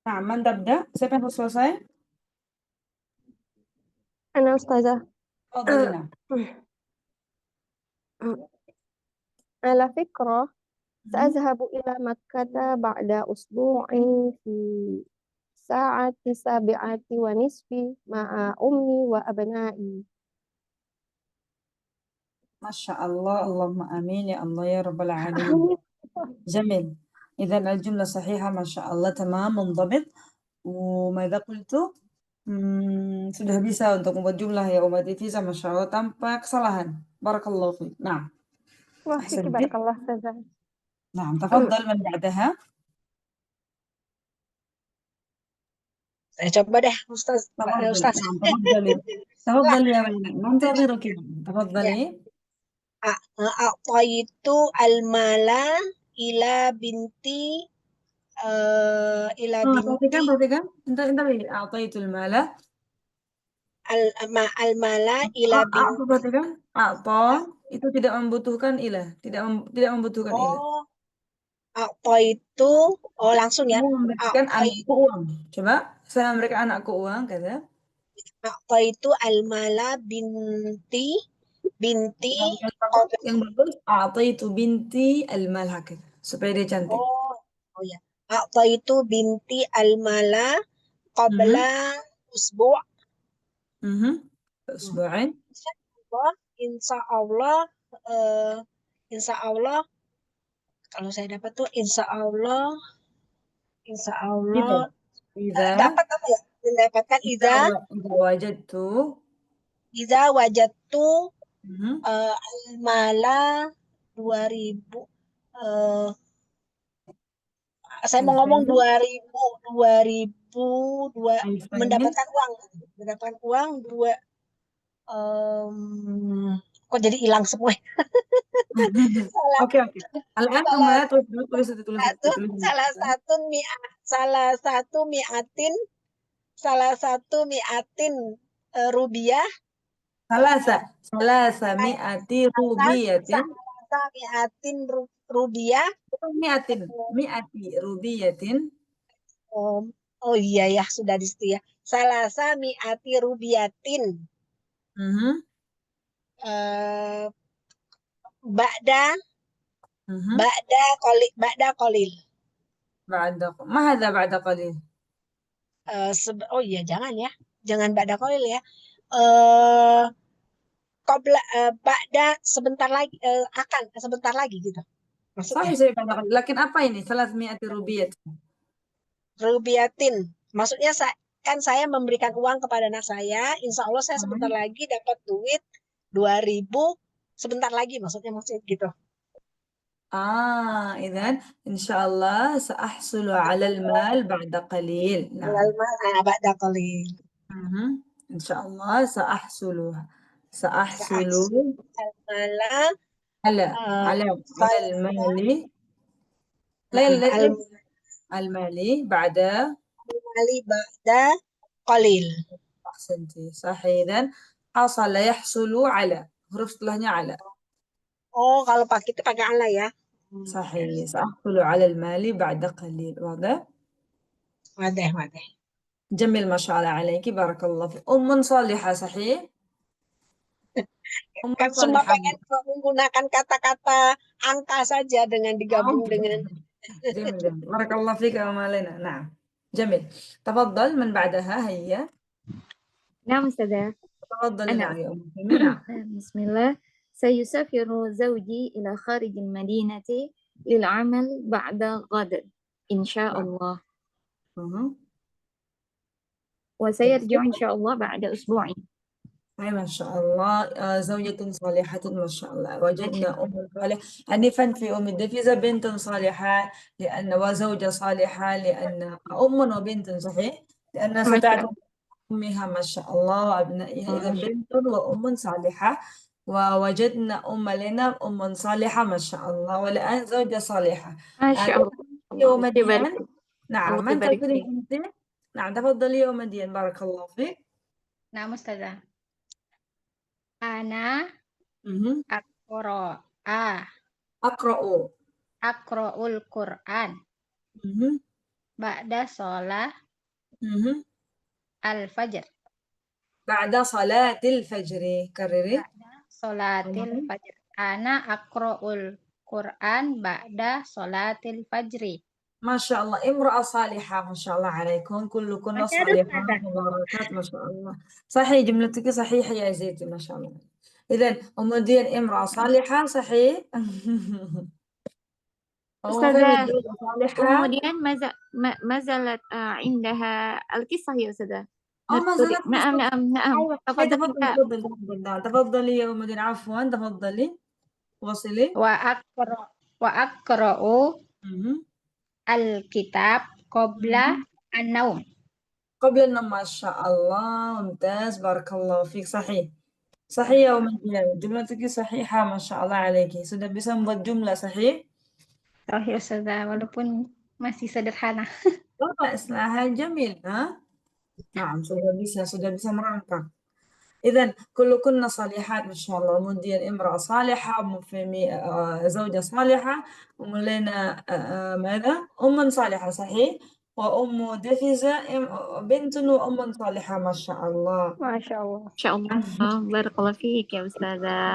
Nah, man tabda? Siapa yang harus selesai? أنا أستاذة. تفضلينا. على فكرة سأذهب إلى مكة بعد أسبوع في الساعة 7:30 مع أمي وأبنائي. ما شاء الله. اللهم آمين يا الله يا رب العالمين. جميل. إذا الجملة صحيحة ما شاء الله. تمام منضبط. وماذا قلت؟ sudah bisa untuk membuat jumlah ya Umat Ifiza, Masya Allah, tanpa kesalahan. Barakallahu fiik. Nah, Wah, Fiki barakallah Ustazah. نعم تفضل من بعدها. Saya coba deh, Ustaz. تفضل. Ustaz. نعم تفضلي. تفضلي يا ولد. ننتظرك. تفضلي. A'taitu al-mala ila binti ila binti perhatikan. Entar. أعطيت المال. al-mala ila binti. Perhatikan. Itu tidak membutuhkan ilah. Tidak membutuhkan ilah. A'taitu langsung ya. Saya memberikan anakku uang. Coba, saya memberikan anakku uang, kata. A'taitu al-mala binti yang bagus a'taitu binti al-mal hakad supaya dia cantik. Oh ya. A'taitu binti al-mala qabla usbu'. Usbu'ain. Insya Allah, eh, insya Allah kalau saya dapat tuh insya Allah Idza dapat apa ya? Mendapatkan idza wajadtu iza wajadtu mhm, al-mala 2000 eh, saya mau ngomong alfain 2000 alfain. mendapatkan uang kok jadi hilang semua. Salah Oke. Al-an salah Umayyah tulis satu dulu. salah satu mi'atin rubiah Salasa mi'ati rubiyatin. salasa mi'atin rubiah. Mi'ati rubiyatin. Oh iya ya, sudah di situ ya. Salasa mi'ati rubiyatin. Eh, Ba'da kolil. ما هذا بعد قليل؟ Oh iya, jangan ba'da kolil ya. Eh Ba'da sebentar lagi, akan sebentar lagi gitu maksudnya. Sahih بعد قليل. Lakin apa ini? 300 rubiyat. Rubiatin. Maksudnya kan saya memberikan uang kepada anak saya, insya Allah saya sebentar lagi dapat duit 2000, sebentar lagi maksudnya gitu. إذن إن شاء الله سأحصل على المال بعد قليل. نعم. Ba'da qalil. إن شاء الله سأحصل Mala على المال لا المال بعد mali ba'da qalil. أحسنتي صحيح. إذن حصل يحصل على huruf setelahnya على. Oh, kalau pakai itu pakai ala ya. صحيح سأحصل على المال بعد قليل. واضح؟ Wadah. جميل ما شاء الله عليك بارك الله فيك. صالحة صحيح؟ Kan semua صالحة. pengen menggunakan kata-kata angka saja dengan digabung dengan جميل بارك الله فيك يا مالنا. نعم جميل. تفضل من بعدها هيا. نعم أستاذة. تفضلي. أنا نعم يا أم فهمي. نعم. بسم الله. سيسافر زوجي إلى خارج المدينة للعمل بعد غد إن شاء الله، وسيرجع إن شاء الله بعد أسبوع. أي ما شاء الله. زوجة صالحة ما شاء الله. وجدنا أم صالحة أنفا في أم الدفيزة بنت صالحة وزوجة صالحة لأن أم وبنت صحيح لأنها ما شاء ستعتني أمها ما شاء الله وأبنائها. إذا بنت وأم صالحة ووجدنا أم لنا أم صالحة ما شاء الله والآن زوجة صالحة. ما شاء الله. يوم الله يبارك الدين. فيك. نعم الله من يبارك تفضلي فيك. أنت؟ نعم تفضلي يوم الدين بارك الله فيك. نعم أستاذة. أنا أقرأ القرآن بعد صلاة الفجر. بعد صلاة الفجر. كرري. صلاة الفجر. أنا أقرأ القرآن بعد صلاة الفجر. ما شاء الله امرأة صالحة ما شاء الله عليكم كلكن صالحات مباركات ما شاء الله. صحيح جملتك صحيحة يا زيتي ما شاء الله. إذن أم دين امرأة صالحة صحيح. أستاذة صالحة. kemudian ما زالت عندها القصة يا أستاذة. ما زالت. نعم. تفضلي يا أم دين عفوا تفضلي واصلي. وأقرأ الكتاب قبل النوم. قبل النوم ما شاء الله ممتاز بارك الله فيك. صحيح يا أم دين جملتك صحيحة ما شاء الله عليك. sudah bisa membuat jumlah sahih. Sahih Ustazah, walaupun masih sederhana. إصلاحها جميل. نعم sudah bisa merangkak. إذن كلكن صالحات ما شاء الله. مدير امرأة صالحة زوجة صالحة لنا ماذا أم صالحة صحيح وأم دفزة بنت وأم صالحة ما شاء الله. Masya Allah. Masya Allah. Barakallah fiik ya Ustazah.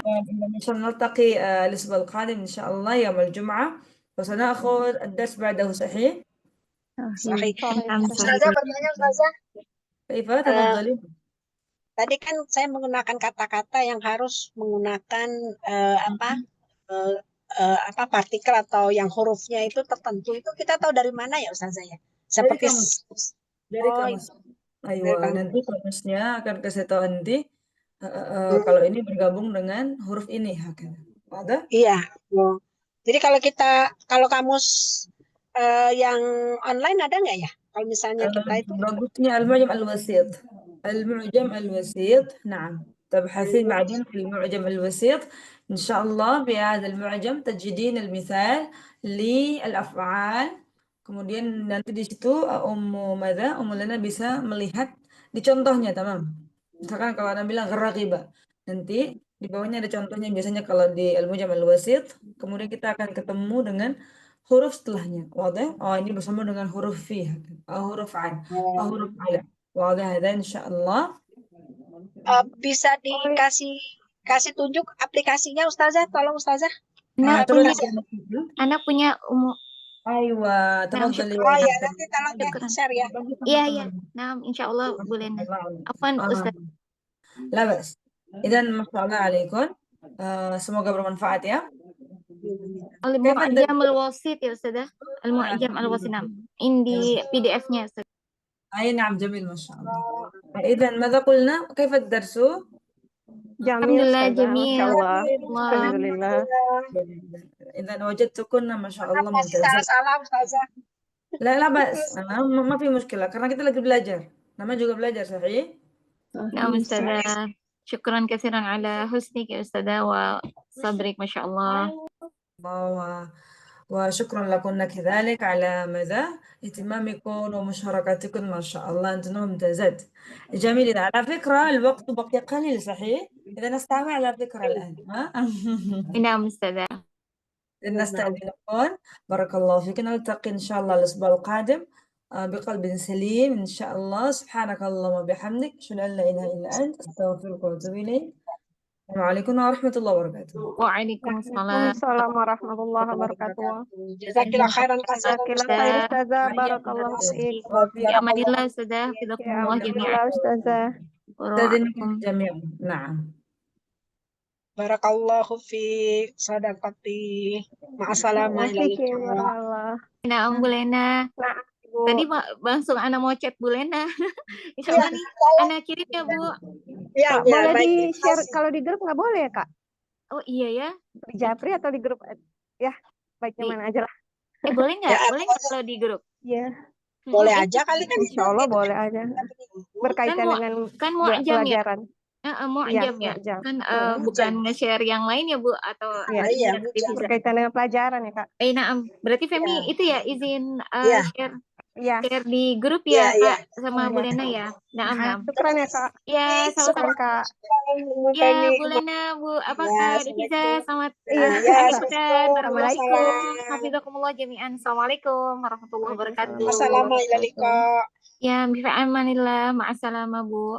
إن شاء الله نلتقي الأسبوع القادم إن شاء الله يوم الجمعة، وسنأخذ الدرس بعده صحيح؟ Sahih. Naam, Ustazah sahih. bertanya, Ustazah. كيف؟ Eh, تفضلي. tadi kan saya menggunakan kata-kata yang harus menggunakan apa partikel atau yang hurufnya itu tertentu. Itu kita tahu dari mana ya Ustazah ya? Dari Seperti kamus. Dari oh, kamus. dari Aywa, kamus. nanti kamusnya akan kasih tahu nanti kalau ini bergabung dengan huruf ini. Ada? Iya. Oh. Jadi kalau kamus yang online ada nggak ya? Kalau misalnya kita itu bagusnya المعجم الوسيط. المعجم الوسيط نعم، تبحثين بعدين في المعجم الوسيط إن شاء الله. بهذا المعجم تجدين المثال للأفعال. Kemudian nanti di situ Ummu Lana bisa melihat di contohnya, tamam. Misalkan kalau Anda bilang gharaqiba, nanti di bawahnya ada contohnya. Biasanya kalau di Al-Mujam Al-Wasit, kemudian kita akan ketemu dengan huruf setelahnya. Wadah? Oh, ini bersama dengan huruf fi, huruf an, huruf ala. Wadah, ada insyaallah. bisa kasih tunjuk aplikasinya Ustazah, tolong Ustazah. Anak punya umum. Aywa, tafadhali. Oh ya, nanti tolong share ya. Iya, iya. Nah, insya Allah boleh. Afwan Ustaz. La bas. Idan masyaallah alaikum. Semoga bermanfaat ya. Al-Mu'jam al-Wasit ya Ustazah. Al-Mu'jam al-Wasit. Ini PDF-nya Ustaz. أي نعم، جميل ما شاء الله. إذا ماذا قلنا؟ كيف الدرس؟ Jamil, Alhamdulillah, Ustazah. jamil. Masya Allah. Wah. Alhamdulillah. إذا وجدتكن ما شاء الله Masih ممتازات. salah-salah Ustazah. لا بأس، ما في مشكلة karena kita lagi belajar. Namanya juga belajar, sahih? Naam Ustazah. Syukran kasiran ala husnik ya Ustazah wa sabrik Masya Allah. وشكرا لكم كذلك على مدى اهتمامكم ومشاركتكم ما شاء الله، أنتم ممتازات. جميل. على فكرة الوقت بقي قليل، صحيح؟ إذا نستمع على فكرة الآن. Naam Ustazah. نستأذنكم. بارك الله فيك. نلتقي إن شاء الله الأسبوع القادم بقلب سليم إن شاء الله. سبحانك اللهم وبحمدك، أشهد أن لا إله إلا أنت، أستغفرك وأتوب إليك. السلام عليكم ورحمة الله وبركاته. Waalaikumsalam. Waalaikumsalam warahmatullahi wabarakatuh. Jazakillah khairan kasiran Jazakallah khair Ustazah. Ustazah. Barakallahu fiik. Fi amanillah Ustazah. Ya, Fidakumullah jami'an. alhamdulillah Ustazah. استاذنكم جميعا. نعم. Barakallahu fi sadaqati. Ma'assalamah ila Wafiki liqa. warahmatullah. Nah, Bu Lena. Nah, Bu. Tadi langsung Ana mau chat Bu Lena. Insya Allah nih Ana kirim ya Bu. Ya, Kak, ya, boleh baik. di share kalau di grup nggak boleh ya Kak? Oh iya ya. Di Japri atau di grup? Ya, baiknya Di- mana aja lah. Boleh nggak? Ya, Boleh nggak kalau di grup? Ya, Boleh aja kali kan. insya Allah boleh aja. Berkaitan Kan dengan Kan mau jam ya. pelajaran. Mau Iya, jam ya. mu'jam. Kan bukan nge-share yang lain ya Bu atau Iya, iya, aktivitas. berkaitan dengan pelajaran ya Kak. Naam. Berarti Femi itu ya izin Iya. Iya, share di grup Iya, ya iya. Kak sama Bu Lena ya. Naam. syukran ya Kak. Ya, sama-sama. Syukran Kak. Ya, Bu Lena, Bu, apa Ya, Kak Diza, selamat Iya. Ustaz. Assalamualaikum. Hafizakumullah jami'an. Assalamualaikum warahmatullahi wabarakatuh. Assalamualaikum. Ya, bifa amanillah. Ma'assalamah, Bu.